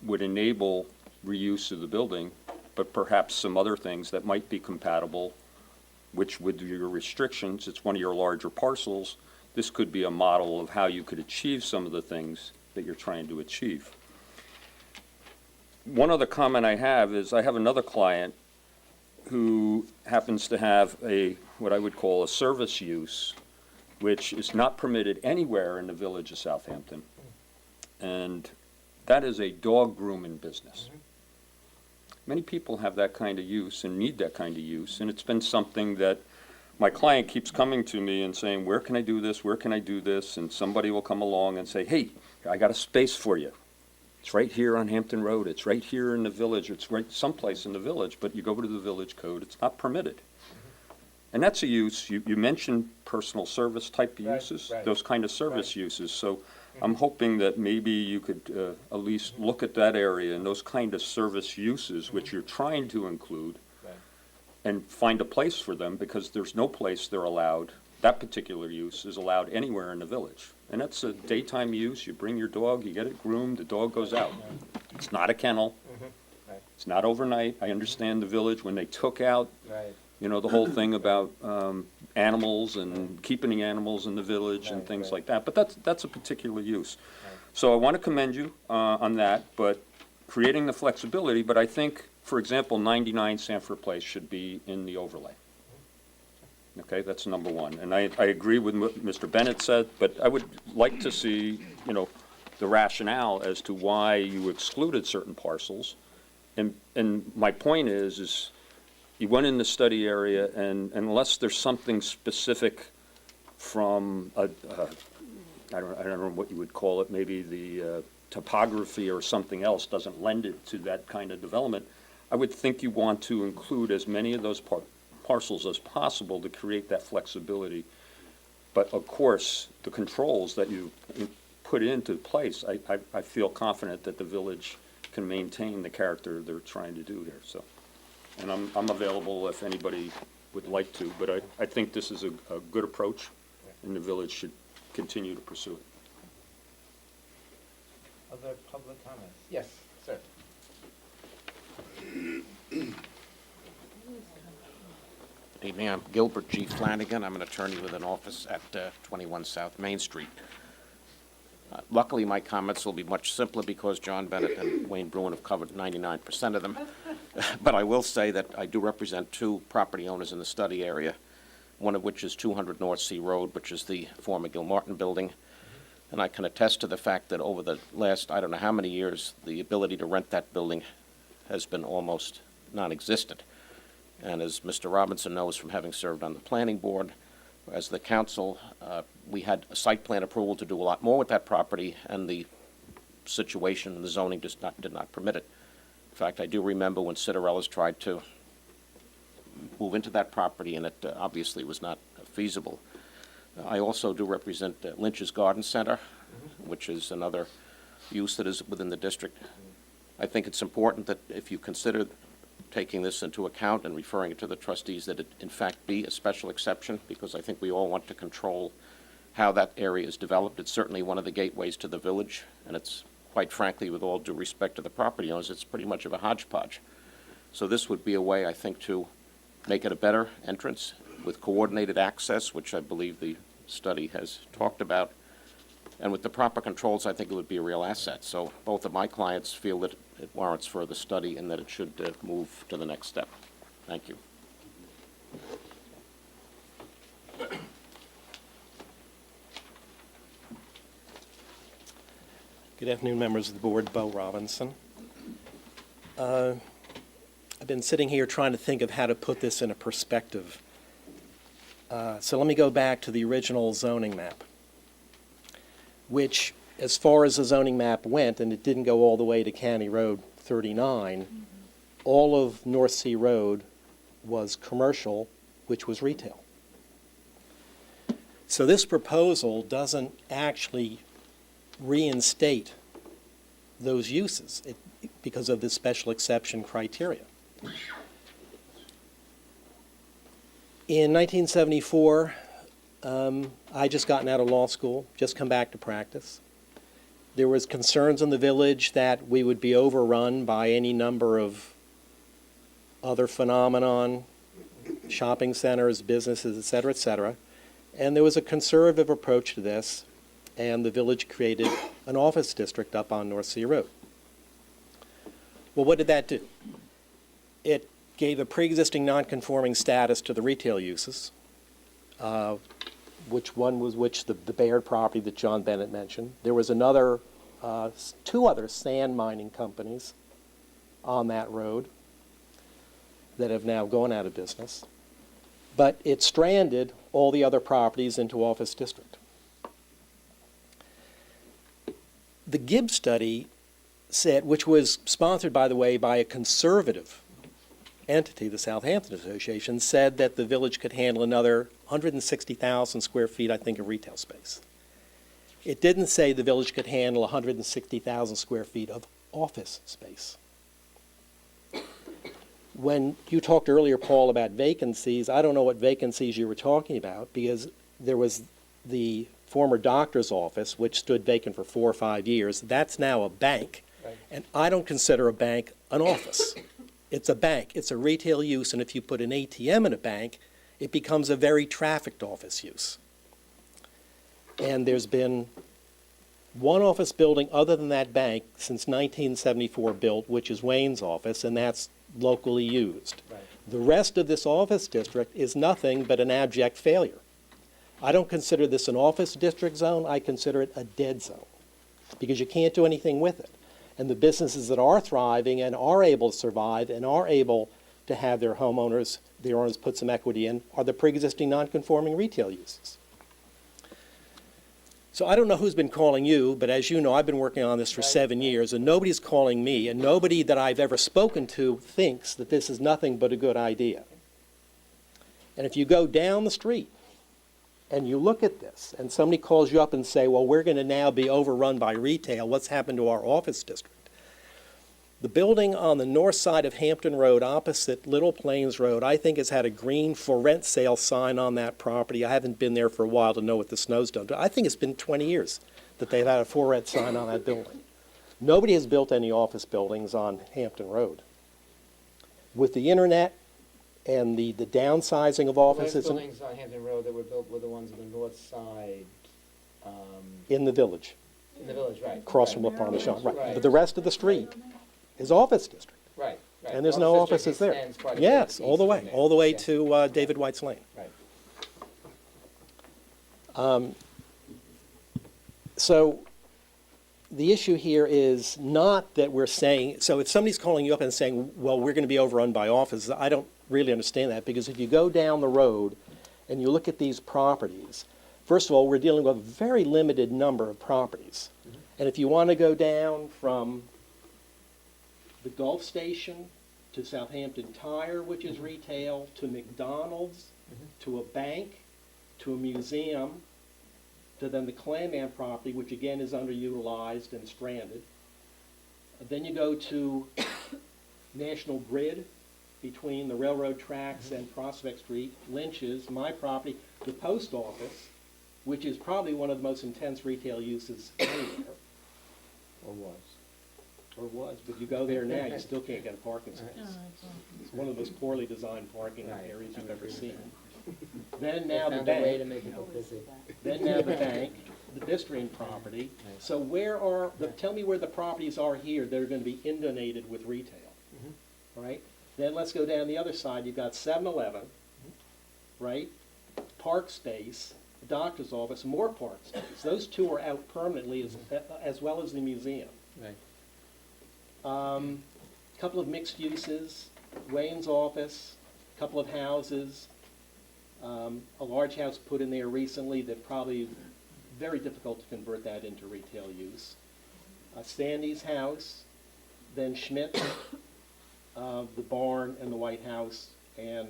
Speaker 12: would enable reuse of the building, but perhaps some other things that might be compatible, which with your restrictions, it's one of your larger parcels, this could be a model of how you could achieve some of the things that you're trying to achieve. One other comment I have is I have another client who happens to have what I would call a service use, which is not permitted anywhere in the village of Southampton. And that is a dog grooming business. Many people have that kind of use and need that kind of use, and it's been something that my client keeps coming to me and saying, where can I do this, where can I do this, and somebody will come along and say, hey, I got a space for you. It's right here on Hampton Road, it's right here in the village, it's right someplace in the village, but you go to the village code, it's not permitted. And that's a use, you mentioned personal service type of
Speaker 1: Right,
Speaker 12: uses,
Speaker 1: right.
Speaker 12: those kind of service
Speaker 1: Right.
Speaker 12: uses. So I'm hoping that maybe you could at least look at that area and those kind of service uses, which you're trying to include,
Speaker 1: Right.
Speaker 12: and find a place for them, because there's no place they're allowed, that particular use is allowed anywhere in the village. And that's a daytime use, you bring your dog, you get it groomed, the dog goes out. It's not a kennel.
Speaker 1: Right.
Speaker 12: It's not overnight. I understand the village, when they took out,
Speaker 1: Right.
Speaker 12: you know, the whole thing about animals and keeping the animals in the village and
Speaker 1: Right,
Speaker 12: things
Speaker 1: right.
Speaker 12: like that. But that's a particular use.
Speaker 1: Right.
Speaker 12: So I want to commend you on that, but creating the flexibility, but I think, for example, 99 Sanford Place should be in the overlay. Okay, that's number one. And I agree with what Mr. Bennett said, but I would like to see, you know, the rationale as to why you excluded certain parcels. And my point is you went in the study area, and unless there's something specific from I don't know what you would call it, maybe the topography or something else doesn't lend it to that kind of development, I would think you want to include as many of those parcels as possible to create that flexibility. But of course, the controls that you put into place, I feel confident that the village can maintain the character they're trying to do here, so. And I'm available if anybody would like to, but I think this is a good approach, and the village should continue to pursue it.
Speaker 1: Other public comments? Yes, sir.
Speaker 13: Good evening, I'm Gilbert G. Flanagan. I'm an attorney with an office at 21 South Main Street. Luckily, my comments will be much simpler because John Bennett and Wayne Bruin have covered 99% of them. But I will say that I do represent two property owners in the study area, one of which is 200 North Sea Road, which is the former Gilmartin building. And I can attest to the fact that over the last, I don't know how many years, the ability to rent that building has been almost non-existent. And as Mr. Robinson knows from having served on the planning board, as the council, we had a site plan approval to do a lot more with that property, and the situation and the zoning did not permit it. In fact, I do remember when Citarellas tried to move into that property, and it obviously was not feasible. I also do represent Lynch's Garden Center, which is another use that is within the district. I think it's important that if you consider taking this into account and referring it to the trustees, that it in fact be a special exception, because I think we all want to control how that area is developed. It's certainly one of the gateways to the village, and it's, quite frankly, with all due respect to the property owners, it's pretty much of a hodgepodge. So this would be a way, I think, to make it a better entrance with coordinated access, which I believe the study has talked about. And with the proper controls, I think it would be a real asset. So both of my clients feel that it warrants further study and that it should move to the next step. Thank you.
Speaker 6: Good afternoon, members of the board. Bo Robinson. I've been sitting here trying to think of how to put this in a perspective. So let me go back to the original zoning map, which, as far as the zoning map went, and it didn't go all the way to County Road 39, all of North Sea Road was commercial, which was retail. So this proposal doesn't actually reinstate those uses because of the special exception criteria. In 1974, I just gotten out of law school, just come back to practice. There was concerns in the village that we would be overrun by any number of other phenomenon, shopping centers, businesses, et cetera, and there was a conservative approach to this, and the village created an office district up on North Sea Road. Well, what did that do? It gave a pre-existing non-conforming status to the retail uses, which the Baird property that John Bennett mentioned. There was another, two other sand mining companies on that road that have now gone out of business. But it stranded all the other properties into office district. The Gibbs study said, which was sponsored, by the way, by a conservative entity, the Southampton Association, said that the village could handle another 160,000 square feet, I think, of retail space. It didn't say the village could handle 160,000 square feet of office space. When you talked earlier, Paul, about vacancies, I don't know what vacancies you were talking about, because there was the former doctor's office, which stood vacant for 4 or 5 years. That's now a bank,
Speaker 1: Right.
Speaker 6: and I don't consider a bank an office. It's a bank. It's a retail use, and if you put an ATM in a bank, it becomes a very trafficked office use. And there's been one office building other than that bank since 1974 built, which is Wayne's office, and that's locally used.
Speaker 1: Right.
Speaker 6: The rest of this office district is nothing but an abject failure. I don't consider this an office district zone. I consider it a dead zone, because you can't do anything with it. And the businesses that are thriving and are able to survive and are able to have their owners put some equity in are the pre-existing non-conforming retail uses. So I don't know who's been calling you, but as you know, I've been working on this for 7 years, and nobody's calling me, and nobody that I've ever spoken to thinks that this is nothing but a good idea. And if you go down the street and you look at this, and somebody calls you up and say, well, we're going to now be overrun by retail, what's happened to our office district? The building on the north side of Hampton Road, opposite Little Plains Road, I think has had a green for rent sale sign on that property. I haven't been there for a while to know what the snow's done. I think it's been 20 years that they've had a for rent sign on that building. Nobody has built any office buildings on Hampton Road. With the internet and the downsizing of
Speaker 1: The last
Speaker 6: offices
Speaker 1: buildings on Hampton Road that were built were the ones on the north side,
Speaker 6: in the village,
Speaker 1: in the village, right?
Speaker 6: across from
Speaker 1: Right.
Speaker 6: La Parmesan, right.
Speaker 1: Right.
Speaker 6: But the rest of the street is office district.
Speaker 1: Right, right.
Speaker 6: And there's
Speaker 1: Office
Speaker 6: no
Speaker 1: district
Speaker 6: offices there.
Speaker 1: extends quite a bit
Speaker 6: Yes, all the
Speaker 1: east
Speaker 6: way,
Speaker 1: from there.
Speaker 6: all the way
Speaker 1: Yeah.
Speaker 6: to David White's Lane.
Speaker 1: Right.
Speaker 6: So the issue here is not that we're saying, so if somebody's calling you up and saying, well, we're going to be overrun by offices, I don't really understand that, because if you go down the road and you look at these properties, first of all, we're dealing with a very limited number of properties. And if you want to go down from the Gulf Station to Southampton Tire, which is retail, to McDonald's, to a bank, to a museum, to then the Clanman property, which again is underutilized and stranded. Then you go to National Grid between the railroad tracks and Prospect Street, Lynch's, my property, the post office, which is probably one of the most intense retail uses anywhere. Or was, but you go there now, you still can't get a parking space. It's one of those poorly designed parking
Speaker 1: Right.
Speaker 6: areas you've
Speaker 1: I
Speaker 6: ever
Speaker 1: agree with
Speaker 6: seen.
Speaker 1: that.
Speaker 6: Then now the
Speaker 1: They found a way to
Speaker 6: bank,
Speaker 1: make people busy.
Speaker 6: then now the bank, the Bistrian property. So where are, tell me where the properties are here that are gonna be inundated with retail, right? Then let's go down the other side, you've got 7-Eleven, right? Park space, the doctor's office, more park space. Those two are out permanently as well as the museum.
Speaker 1: Right.
Speaker 6: Couple of mixed uses, Wayne's office, couple of houses, a large house put in there recently that probably very difficult to convert that into retail use. Sandy's house, then Schmidt, the barn and the White House, and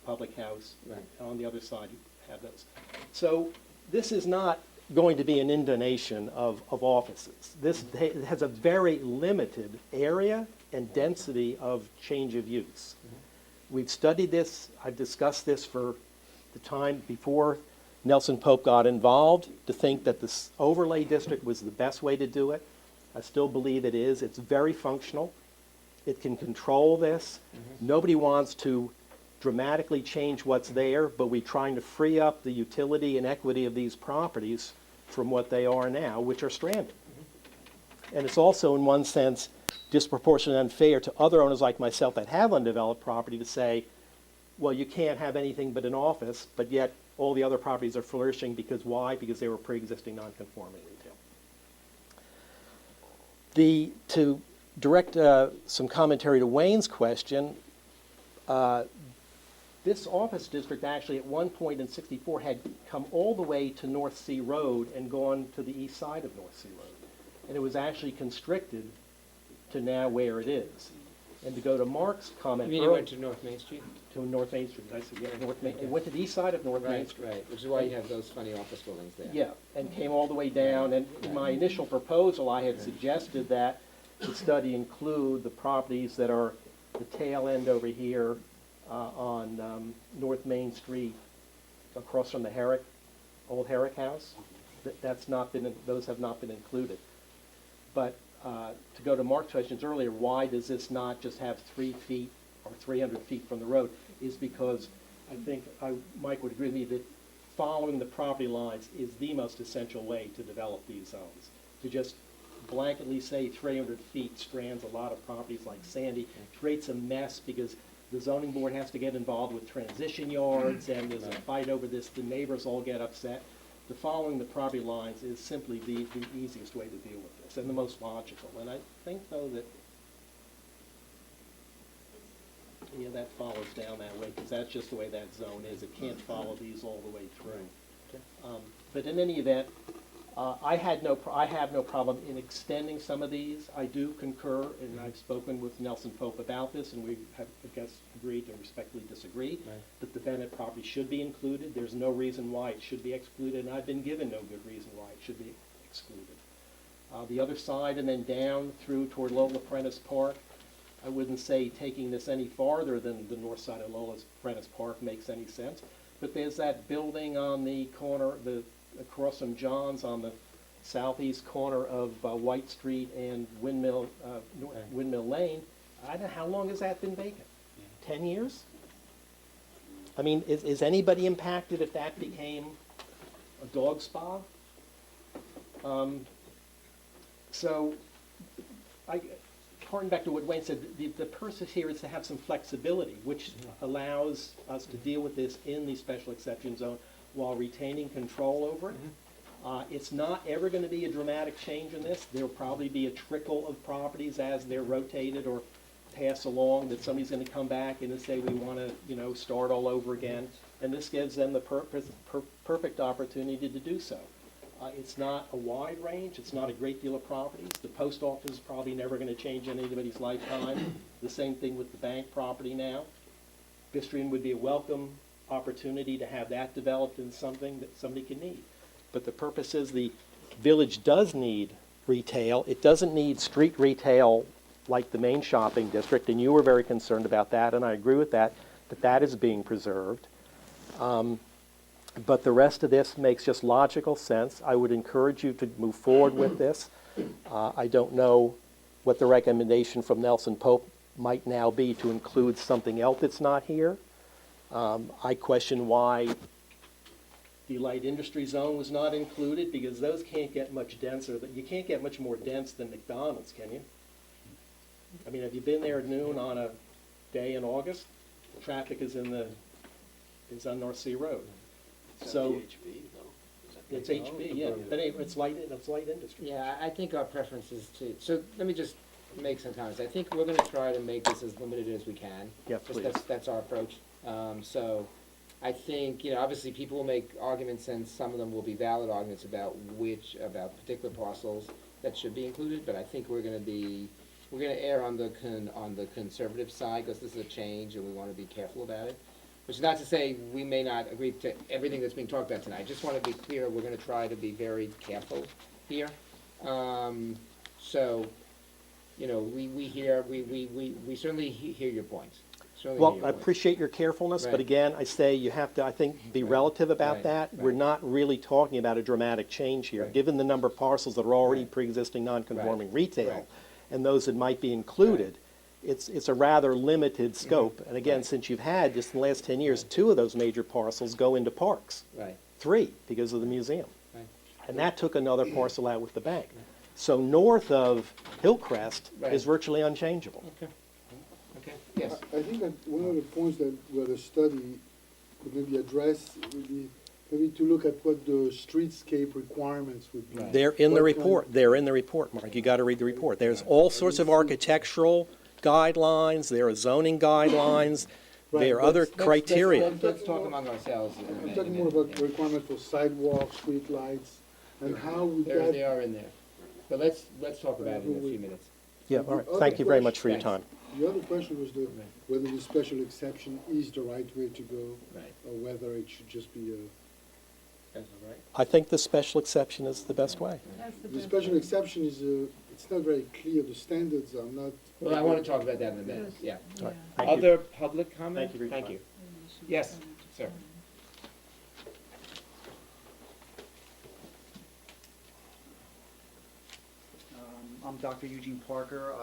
Speaker 6: Public House.
Speaker 1: Right.
Speaker 6: On the other side, you have those. So this is not going to be an inundation of offices. This has a very limited area and density of change of use. We've studied this, I've discussed this for the time before Nelson Pope got involved, to think that this overlay district was the best way to do it. I still believe it is. It's very functional. It can control this. Nobody wants to dramatically change what's there, but we're trying to free up the utility and equity of these properties from what they are now, which are stranded. And it's also, in one sense, disproportionately unfair to other owners like myself that have undeveloped property to say, well, you can't have anything but an office, but yet all the other properties are flourishing because why? Because they were pre-existing non-conforming retail. To direct some commentary to Wayne's question, this office district actually at one point in '64 had come all the way to North Sea Road and gone to the east side of North Sea Road. And it was actually constricted to now where it is. And to go to Mark's
Speaker 1: You
Speaker 6: comment
Speaker 1: mean you went to North Main Street?
Speaker 6: to North Main Street, I said, yeah, North Main, it went to the east side of North Main
Speaker 1: Right,
Speaker 6: Street.
Speaker 1: right, which is why you have those funny office buildings there.
Speaker 6: Yeah, and came all the way down, and in my initial proposal, I had suggested that the study include the properties that are the tail end over here on North Main Street, across from the Herrick, old Herrick House. That's not been, those have not been included. But to go to Mark's questions earlier, why does this not just have 3 feet or 300 feet from the road, is because I think Mike would agree with me that following the property lines is the most essential way to develop these zones. To just blanketly say 300 feet strands a lot of properties like Sandy, creates a mess because the zoning board has to get involved with transition yards, and there's a fight over this, the neighbors all get upset. The following the property lines is simply the easiest way to deal with this, and the most logical. And I think, though, that, yeah, that follows down that way, because that's just the way that zone is. It can't follow these all the way through. But in any event, I have no problem in extending some of these. I do concur, and I've spoken with Nelson Pope about this, and we have, I guess, agreed to respectfully disagree, that the Bennett property should be included. There's no reason why it should be excluded, and I've been given no good reason why it should be excluded. The other side and then down through toward Lola Prentice Park, I wouldn't say taking this any farther than the north side of Lola Prentice Park makes any sense, but there's that building on the corner, across from John's on the southeast corner of White Street and Windmill Lane. I don't know, how long has that been vacant? 10 years? I mean, is anybody impacted if that became a dog spa? So, harking back to what Wayne said, the purpose here is to have some flexibility, which allows us to deal with this in the special exception zone while retaining control over it. It's not ever going to be a dramatic change in this. There'll probably be a trickle of properties as they're rotated or pass along that somebody's going to come back and say we want to, start all over again. And this gives them the perfect opportunity to do so. It's not a wide range. It's not a great deal of properties. The post office is probably never going to change in anybody's lifetime. The same thing with the bank property now. Bistrian would be a welcome opportunity to have that developed in something that somebody can need. But the purpose is the village does need retail. It doesn't need street retail like the main shopping district, and you were very concerned about that, and I agree with that, but that is being preserved. But the rest of this makes just logical sense. I would encourage you to move forward with this. I don't know what the recommendation from Nelson Pope might now be to include something else that's not here. I question why the light industry zone was not included, because those can't get much denser. You can't get much more dense than McDonald's, can you? I mean, have you been there at noon on a day in August? Traffic is on North Sea Road. So it's HB, yeah. But anyway, it's light industry.
Speaker 1: Yeah, I think our preference is to, so let me just make some comments. I think we're gonna try to make this as limited as we can.
Speaker 6: Yeah,
Speaker 1: Just
Speaker 6: please.
Speaker 1: That's our approach. So I think, obviously people will make arguments, and some of them will be valid arguments about particular parcels that should be included, but I think we're gonna err on the conservative side, because this is a change and we wanna be careful about it. Which is not to say we may not agree to everything that's being talked about tonight. I just want to be clear, we're going to try to be very careful here. So, we certainly hear your points.
Speaker 6: Well, I appreciate your carefulness, but
Speaker 1: Right.
Speaker 6: again, I say you have to, I think, be relative about
Speaker 1: Right,
Speaker 6: that.
Speaker 1: right.
Speaker 6: We're not really talking about a dramatic change here.
Speaker 1: Right.
Speaker 6: Given the number of parcels that are already
Speaker 1: Right.
Speaker 6: pre-existing non-conforming
Speaker 1: Right.
Speaker 6: retail,
Speaker 1: Right.
Speaker 6: and those that might be included, it's a rather limited scope. And again,
Speaker 1: Right.
Speaker 6: since you've had, just in the last 10 years, 2 of those major parcels go into parks.
Speaker 1: Right.
Speaker 6: 3, because of the museum.
Speaker 1: Right.
Speaker 6: And that took another parcel out with the bank. So north of Hillcrest
Speaker 1: Right.
Speaker 6: is virtually unchangeable.
Speaker 1: Okay, yes.
Speaker 5: I think that one of the points that where the study could maybe address would be maybe to look at what the streetscape requirements would be.
Speaker 1: Right.
Speaker 6: They're in the
Speaker 5: What kind-
Speaker 6: report. They're in the report, Mark. You got to read the report. There's all sorts of architectural guidelines. There are zoning guidelines.
Speaker 5: Right,
Speaker 6: There are
Speaker 5: but
Speaker 6: other
Speaker 1: Let's
Speaker 6: criteria.
Speaker 1: talk among ourselves. in a
Speaker 5: I'm
Speaker 1: minute,
Speaker 5: talking
Speaker 1: yeah.
Speaker 5: more about the requirement for sidewalks, streetlights, and how would
Speaker 1: They
Speaker 5: that.
Speaker 1: are in there. But let's talk about it in a few minutes.
Speaker 6: Yeah, all right.
Speaker 5: Other
Speaker 6: Thank you very much for your
Speaker 1: Thanks.
Speaker 6: time.
Speaker 5: The other question was whether the special exception is the right way to go,
Speaker 1: Right.
Speaker 5: or whether it should just be
Speaker 1: That's all right.
Speaker 6: I think the special exception is the best way.
Speaker 7: That's the
Speaker 5: the
Speaker 7: best
Speaker 5: special
Speaker 7: way.
Speaker 5: exception is, it's not very clear, the standards are not.
Speaker 1: Well, I want to talk about that in a minute, yeah.
Speaker 6: Right.
Speaker 1: Other public comment?
Speaker 4: Thank you.
Speaker 1: Thank you. Yes, sir.
Speaker 14: I'm Dr. Eugene Parker.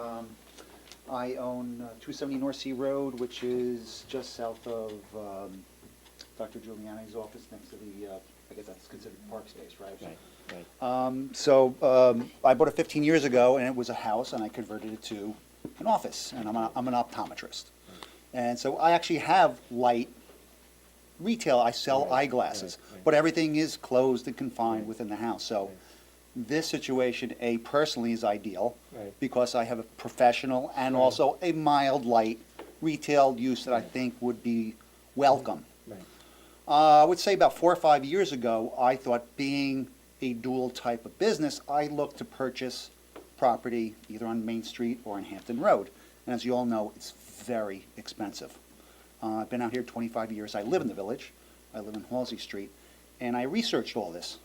Speaker 14: I own 270 North Sea Road, which is just south of Dr. Giuliani's office, next to the, I guess that's considered park space, right?
Speaker 1: Right, right.
Speaker 14: So I bought it 15 years ago, and it was a house, and I converted it to an office, and I'm an optometrist. And so I actually have light retail. I sell eyeglasses,
Speaker 1: right.
Speaker 14: but everything is closed and confined within the house. So this situation, personally is ideal
Speaker 1: Right.
Speaker 14: because I have a professional and also a mild light retail use that I think would be welcome.
Speaker 1: Right.
Speaker 14: I would say about 4 or 5 years ago, I thought being a dual type of business, I looked to purchase property either on Main Street or on Hampton Road. And as you all know, it's very expensive. I've been out here 25 years. I live in the village. I live in Halsey Street. And I researched all this.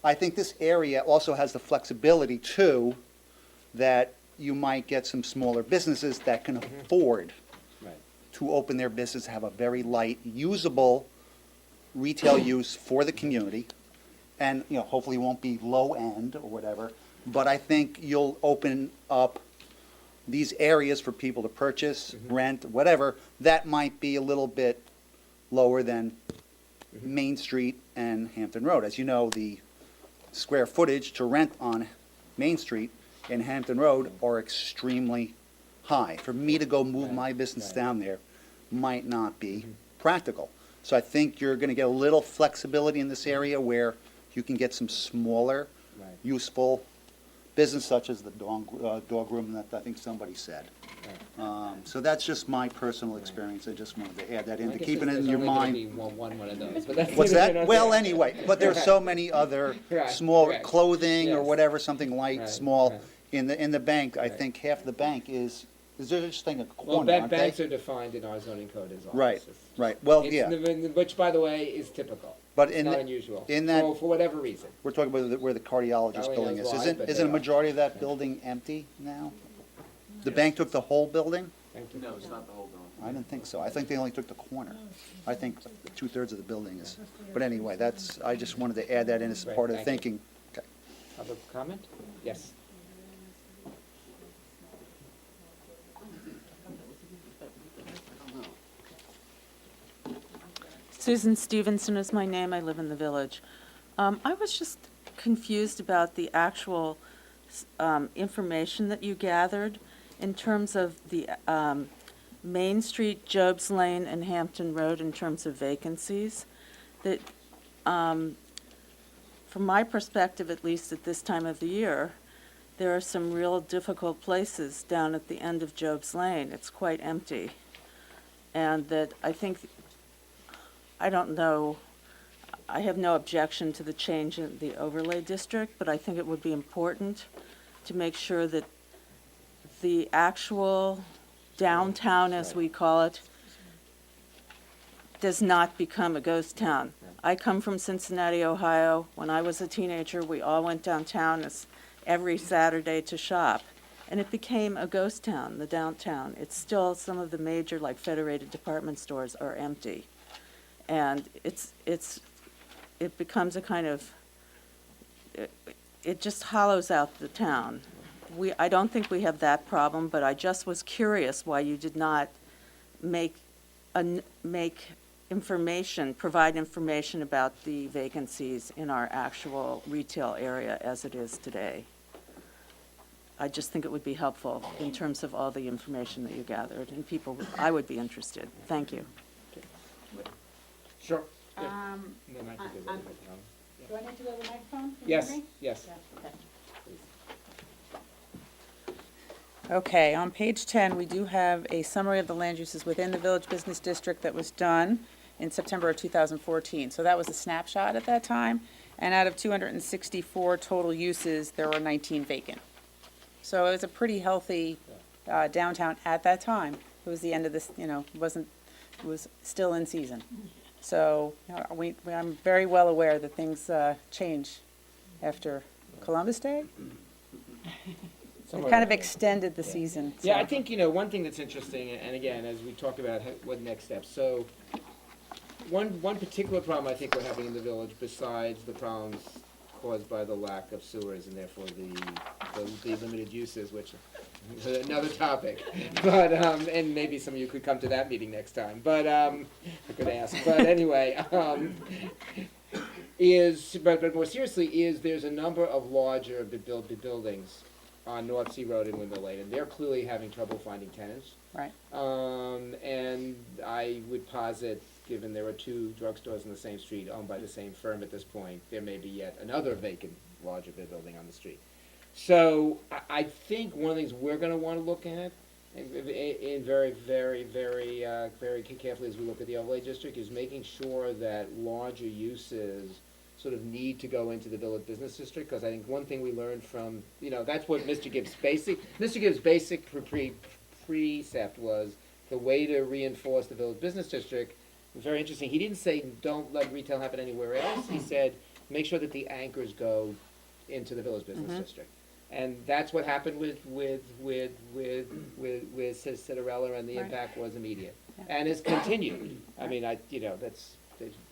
Speaker 14: I think this area also has the flexibility, too, that you might get some smaller businesses that can afford
Speaker 1: Right.
Speaker 14: to open their business, have a very light, usable retail use for the community, and, you know, hopefully won't be low end or whatever, but I think you'll open up these areas for people to purchase, rent, whatever, that might be a little bit lower than Main Street and Hampton Road. As you know, the square footage to rent on Main Street and Hampton Road are extremely high. For me to go move my business down there might not be practical. So I think you're gonna get a little flexibility in this area where you can get some smaller,
Speaker 1: Right.
Speaker 14: useful business such as the dog room that I think somebody said. So that's just my personal experience. I just wanted to add that in,
Speaker 1: I
Speaker 14: to
Speaker 1: guess
Speaker 14: keep it
Speaker 1: there's
Speaker 14: in your
Speaker 1: only gonna
Speaker 14: mind.
Speaker 1: be one of those, but that's
Speaker 14: What's
Speaker 1: neither
Speaker 14: that?
Speaker 1: here
Speaker 14: Well,
Speaker 1: nor there.
Speaker 14: anyway, but there's so many other
Speaker 1: Right,
Speaker 14: small
Speaker 1: right.
Speaker 14: clothing or
Speaker 1: Yes.
Speaker 14: whatever, something light,
Speaker 1: Right,
Speaker 14: small.
Speaker 1: right.
Speaker 14: In the bank, I
Speaker 1: Right.
Speaker 14: think half the bank is there just thing a
Speaker 1: Well,
Speaker 14: corner, aren't
Speaker 1: banks
Speaker 14: they?
Speaker 1: are defined in our zoning code as offices.
Speaker 14: Right, right. Well,
Speaker 1: It's
Speaker 14: yeah.
Speaker 1: Which, by the way, is typical.
Speaker 14: But
Speaker 1: It's
Speaker 14: in
Speaker 1: not
Speaker 14: the-
Speaker 1: unusual.
Speaker 14: in that-
Speaker 1: For whatever reason.
Speaker 14: We're talking about where the cardiologist
Speaker 1: Nobody
Speaker 14: building
Speaker 1: knows
Speaker 14: is.
Speaker 1: why,
Speaker 14: Isn't
Speaker 1: but
Speaker 14: isn't a
Speaker 1: they are.
Speaker 14: majority of that building empty now? The bank took the whole building?
Speaker 1: Thank you.
Speaker 3: No, it's not the whole building.
Speaker 14: I didn't think so. I think they only took the corner. I think 2/3 of the building is. But anyway, I just wanted to add that in as
Speaker 1: Right,
Speaker 14: part of the
Speaker 1: thank you.
Speaker 14: thinking. Okay.
Speaker 1: Other comment? Yes.
Speaker 2: Susan Stevenson is my name. I live in the village. I was just confused about the actual information that you gathered in terms of the Main Street, Jobs Lane, and Hampton Road in terms of vacancies. That, from my perspective, at least at this time of the year, there are some real difficult places down at the end of Jobs Lane. It's quite empty. And that I think, I don't know, I have no objection to the change in the overlay district, but I think it would be important to make sure that the actual downtown, as we call it, does not become a ghost town. I come from Cincinnati, Ohio. When I was a teenager, we all went downtown every Saturday to shop. And it became a ghost town, the downtown. It's still, some of the major, like Federated department stores are empty. And it becomes a kind of, it just hollows out the town. I don't think we have that problem, but I just was curious why you did not provide information about the vacancies in our actual retail area as it is today. I just think it would be helpful in terms of all the information that you gathered, and I would be interested. Thank you.
Speaker 1: Sure.
Speaker 7: Um,
Speaker 1: And then I can do the microphone.
Speaker 7: Do I need to go to the microphone? Can you hear
Speaker 1: Yes,
Speaker 7: me?
Speaker 1: yes.
Speaker 7: Yeah, okay.
Speaker 2: Okay, on page 10, we do have a summary of the land uses within the Village Business District that was done in September of 2014. So that was a snapshot at that time, and out of 264 total uses, there were 19 vacant. So it was a pretty healthy downtown at that time. It was the end of this, it was still in season. So, I'm very well aware that things change after Columbus Day. It kind of extended the season.
Speaker 1: Yeah,
Speaker 2: so.
Speaker 1: I think, one thing that's interesting, and again, as we talk about what next steps, so one particular problem I think we're having in the village, besides the problems caused by the lack of sewers and therefore the limited uses, which is another topic, but, and maybe some of you could come to that meeting next time, but, I could ask, but anyway, but more seriously, there's a number of larger buildings on North Sea Road in Windmill Lane, and they're clearly having trouble finding tenants.
Speaker 2: Right.
Speaker 1: And I would posit, given there are two drugstores in the same street owned by the same firm at this point, there may be yet another vacant larger building on the street. So I think one of the things we're gonna wanna look at, and very, very, very, very carefully as we look at the overlay district, is making sure that larger uses sort of need to go into the village business district, because I think one thing we learned from, that's what Mr. Gibbs' basic precept was, the way to reinforce the village business district. It was very interesting. He didn't say don't let retail happen anywhere else. He said make sure that the anchors go into the village business district. And that's what happened with Citarella, and the impact was immediate. And it's continued. I mean, that's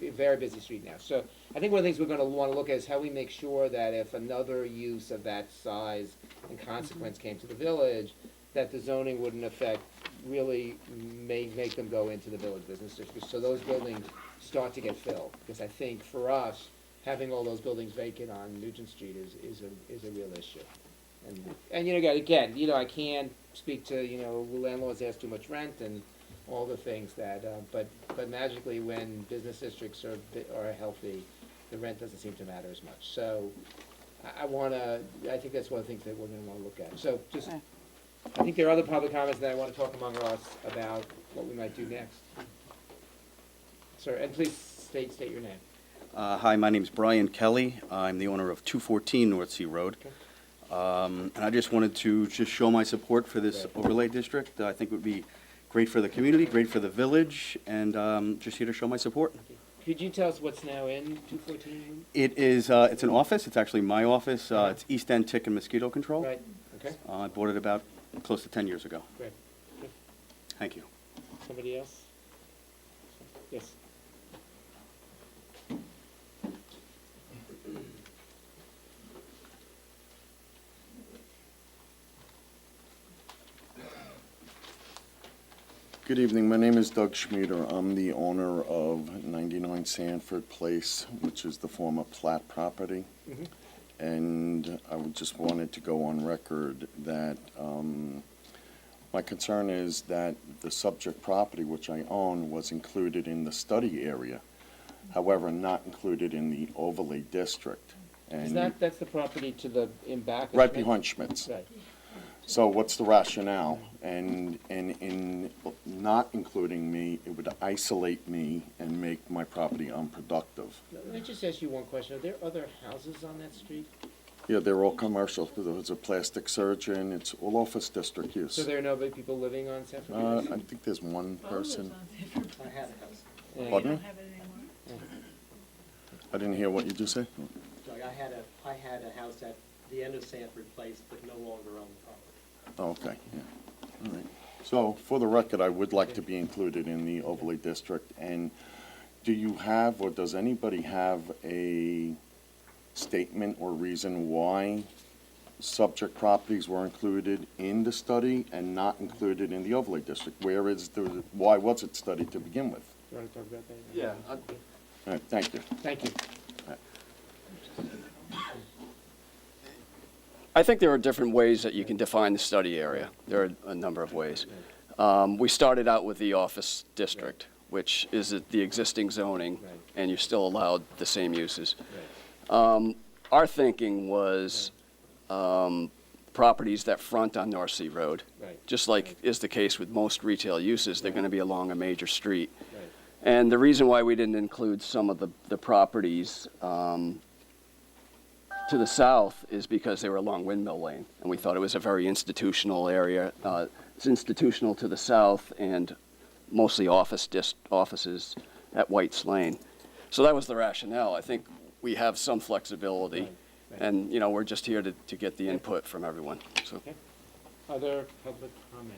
Speaker 1: a very busy street now. So I think one of the things we're going to want to look at is how we make sure that if another use of that size and consequence came to the village, that the zoning wouldn't affect, really make them go into the village business district. So those buildings start to get filled. Because I think for us, having all those buildings vacant on Nugent Street is a real issue. And again, I can't speak to, landlords ask too much rent and all the things that, but magically when business districts are healthy, the rent doesn't seem to matter as much. So I think that's one of the things that we're gonna wanna look at. So I think there are other public comments that I wanna talk among us about what we might do next. Sir, and please state your name.
Speaker 15: Hi, my name's Brian Kelly. I'm the owner of 214 North Sea Road.
Speaker 1: Okay.
Speaker 15: And I just wanted to show my support for this overlay district. I think it would be great for the community, great for the village, and just here to show my support.
Speaker 1: Could you tell us what's now in 214?
Speaker 15: It is, it's an office. It's actually my office. It's East End Tick and Mosquito Control.
Speaker 1: Right, okay,
Speaker 15: I bought it about close to 10 years ago.
Speaker 1: great. Good.
Speaker 15: Thank you.
Speaker 1: Somebody else? Yes.
Speaker 16: Good evening. My name is Doug Schmieder. I'm the owner of 99 Sanford Place, which is the former Platt property. And I just wanted to go on record that my concern is that the subject property, which I own, was included in the study area, however, not included in the overlay district.
Speaker 1: Is that's the property to the, in back? of
Speaker 16: Right
Speaker 1: Schmidt?
Speaker 16: behind Schmitz.
Speaker 1: Right.
Speaker 16: So what's the rationale? And in not including me, it would isolate me and make my property unproductive.
Speaker 1: Let me just ask you one question. Are there other houses on that street?
Speaker 16: Yeah, they're all commercial. There's a plastic surgeon. It's all office district use.
Speaker 1: So there are no big people living on Sanford
Speaker 16: I
Speaker 1: Place?
Speaker 16: think there's one person.
Speaker 7: I had a house.
Speaker 1: Yeah.
Speaker 16: Pardon me?
Speaker 7: Don't have it anymore.
Speaker 16: I didn't hear what you just said.
Speaker 6: Doug, I had a house at the end of Sanford Place, but no longer own the property.
Speaker 16: Oh, okay, yeah. All right. So for the record, I would like to be included in the overlay district. And do you have, or does anybody have a statement or reason why subject properties were included in the study and not included in the overlay district? Why was it studied to begin with?
Speaker 1: You want to talk about that?
Speaker 3: Yeah.
Speaker 16: All right, thank you.
Speaker 1: Thank you.
Speaker 3: I think there are different ways that you can define the study area. There are a number of ways. We started out with the office district, which is the existing zoning, and you're still allowed the same uses. Our thinking was properties that front on North Sea Road.
Speaker 1: Right.
Speaker 3: Just like is the case with most retail uses, they're going to be along a major street.
Speaker 1: Right.
Speaker 3: And the reason why we didn't include some of the properties to the south is because they were along Windmill Lane, and we thought it was a very institutional area. It's institutional to the south and mostly offices at White's Lane. So that was the rationale. I think we have some flexibility, and, you know, we're just here to get the input from everyone, so.
Speaker 1: Okay. Other public comment?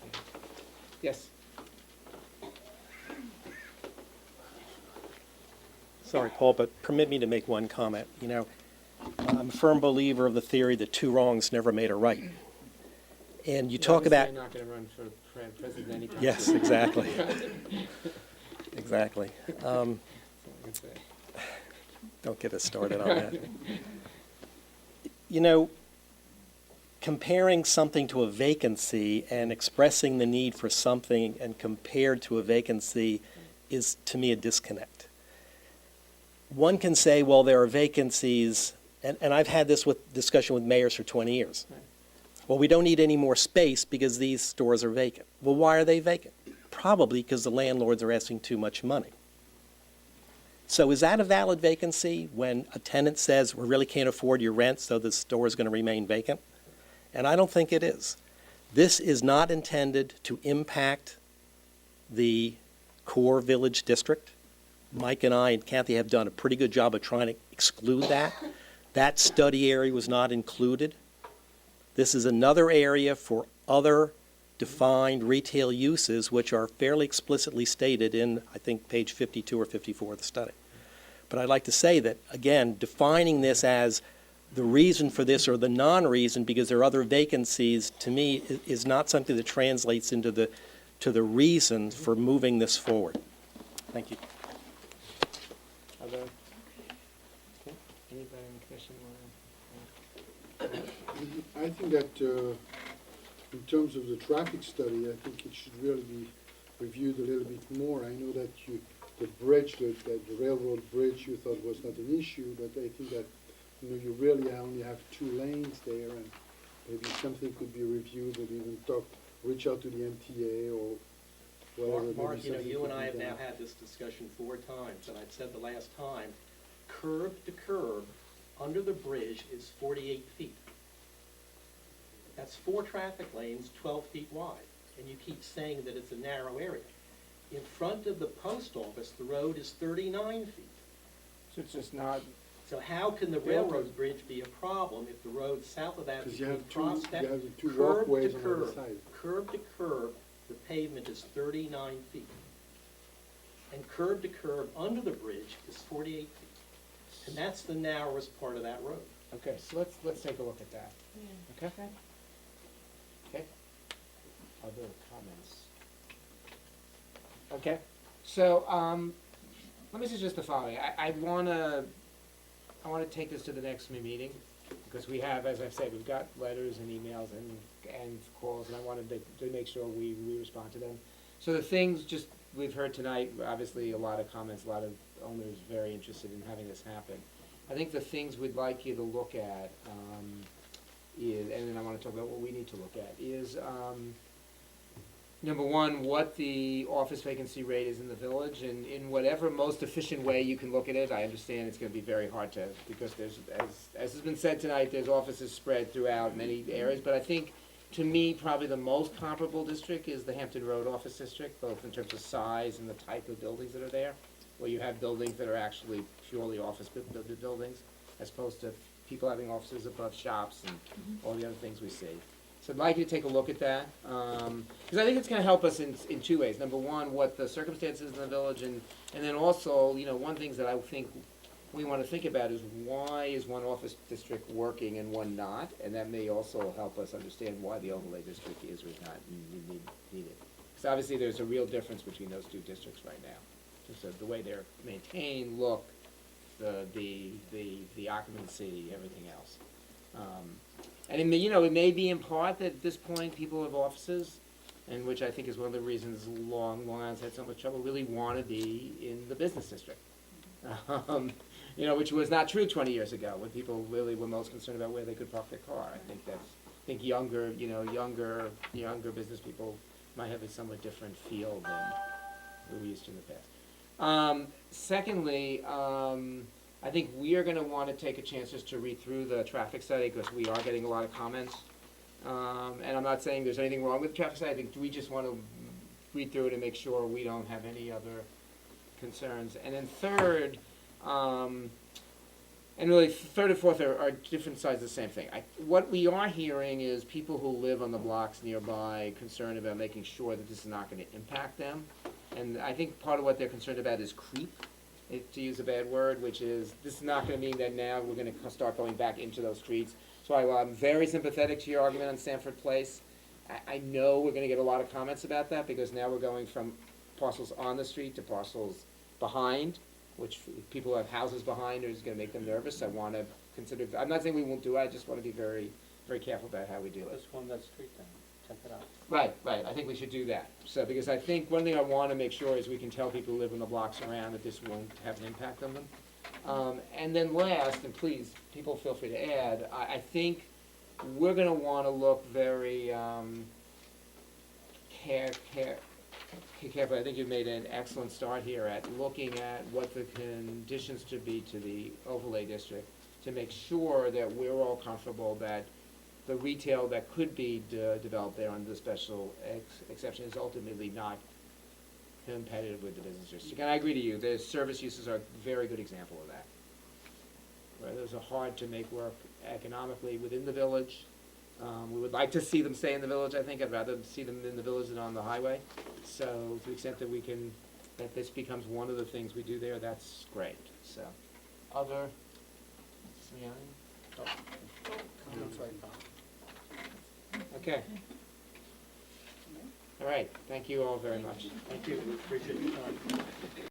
Speaker 1: Okay. Yes?
Speaker 6: Sorry, Paul, but permit me to make one comment. You know, I'm a firm believer of the theory that two wrongs never made a right. And you talk about...
Speaker 1: You're not going to run for president anytime soon.
Speaker 6: Yes, exactly. Exactly. Don't get us started on that. You know, comparing something to a vacancy and expressing the need for something and compared to a vacancy is, to me, a disconnect. One can say, well, there are vacancies, and I've had this discussion with mayors for 20 years.
Speaker 1: Right.
Speaker 6: Well, we don't need any more space because these stores are vacant. Well, why are they vacant? Probably because the landlords are asking too much money. So is that a valid vacancy when a tenant says, we really can't afford your rent, so the store is going to remain vacant? And I don't think it is. This is not intended to impact the core village district. Mike and I and Kathy have done a pretty good job of trying to exclude that. That study area was not included. This is another area for other defined retail uses, which are fairly explicitly stated in, I think, page 52 or 54 of the study. But I'd like to say that, again, defining this as the reason for this or the non-reason because there are other vacancies, to me, is not something that translates into the reason for moving this forward. Thank you.
Speaker 1: Other? Okay. Anybody in the commission want
Speaker 5: I think that in terms of the traffic study, I think it should really be reviewed a little bit more. I know that the bridge, the railroad bridge, you thought was not an issue, but I think that you really only have 2 lanes there, and maybe something could be reviewed, and even reach out to the MTA or whatever.
Speaker 6: Mark, you and I have now had this discussion 4 times, and I've said the last time, curb to curb under the bridge is 48 feet. That's 4 traffic lanes, 12 feet wide, and you keep saying that it's a narrow area. In front of the post office, the road is 39 feet.
Speaker 1: So it's just not...
Speaker 6: So how can the railroad bridge be a problem if the road south of that is
Speaker 5: Because
Speaker 6: being crossed
Speaker 5: you have the 2
Speaker 6: curb
Speaker 5: walkways
Speaker 6: to
Speaker 5: on the other
Speaker 6: curb?
Speaker 5: side.
Speaker 6: Curb to curb, the pavement is 39 feet. And curb to curb under the bridge is 48 feet. And that's the narrowest part of that road.
Speaker 1: Okay, so let's take a look at that.
Speaker 7: Yeah.
Speaker 1: Okay? Okay. Other comments? Okay, so, let me suggest the following. I wanna take this to the next meeting, because we have, as I've said, we've got letters and emails and calls, and I wanted to make sure we respond to them. So the things just, we've heard tonight, obviously a lot of comments, a lot of owners very interested in having this happen. I think the things we'd like you to look at, is, and then I wanna talk about what we need to look at, is, number one, what the office vacancy rate is in the village, and in whatever most efficient way you can look at it. I understand it's gonna be very hard to, because there's, as has been said tonight, there's offices spread throughout many areas, but I think, to me, probably the most comparable district is the Hampton Road Office District, both in terms of size and the type of buildings that are there, where you have buildings that are actually purely office buildings, as opposed to people having offices above shops and all the other things we see. So I'd like you to take a look at that, because I think it's gonna help us in 2 ways. Number one, what the circumstances in the village, and then also, one things that I think we wanna think about is why is one office district working and one not? And that may also help us understand why the overlay district is or is not needed. Because obviously there's a real difference between those 2 districts right now. Just the way they're maintained, look, the occupancy, everything else. And it may be in part that at this point, people have offices, and which I think is one of the reasons Long Island's had so much trouble, really want to be in the business district. Which was not true 20 years ago, when people really were most concerned about where they could park their car. I think younger business people might have a somewhat different feel than we used to in the past. Secondly, I think we are gonna wanna take a chance just to read through the traffic study, because we are getting a lot of comments. And I'm not saying there's anything wrong with the traffic study, I think we just wanna read through it and make sure we don't have any other concerns. And then third, and really third and fourth are different sides of the same thing. What we are hearing is people who live on the blocks nearby concerned about making sure that this is not gonna impact them. And I think part of what they're concerned about is creep, to use a bad word, which is, this is not gonna mean that now we're gonna start going back into those streets. So I'm very sympathetic to your argument on Sanford Place. I know we're gonna get a lot of comments about that, because now we're going from parcels on the street to parcels behind, which people who have houses behind is gonna make them nervous. I wanna consider, I'm not saying we won't do it, I just wanna be very, very careful about how we do it.
Speaker 6: Just go on that street then, check it out.
Speaker 1: Right, I think we should do that. So, because I think one thing I wanna make sure is we can tell people who live in the blocks around that this won't have an impact on them. And then last, and please, people feel free to add, I think we're gonna wanna look very, careful. I think you've made an excellent start here at looking at what the conditions should be to the overlay district, to make sure that we're all comfortable that the retail that could be developed there under the special exception is ultimately not competitive with the business district. And I agree to you, the service uses are a very good example of that. Where those are hard to make work economically within the village. We would like to see them stay in the village, I think. I'd rather see them in the village than on the highway. So to the extent that we can, that this becomes one of the things we do there, that's great, so. Other, okay. All right, thank you all very much.
Speaker 6: Thank you, appreciate your time.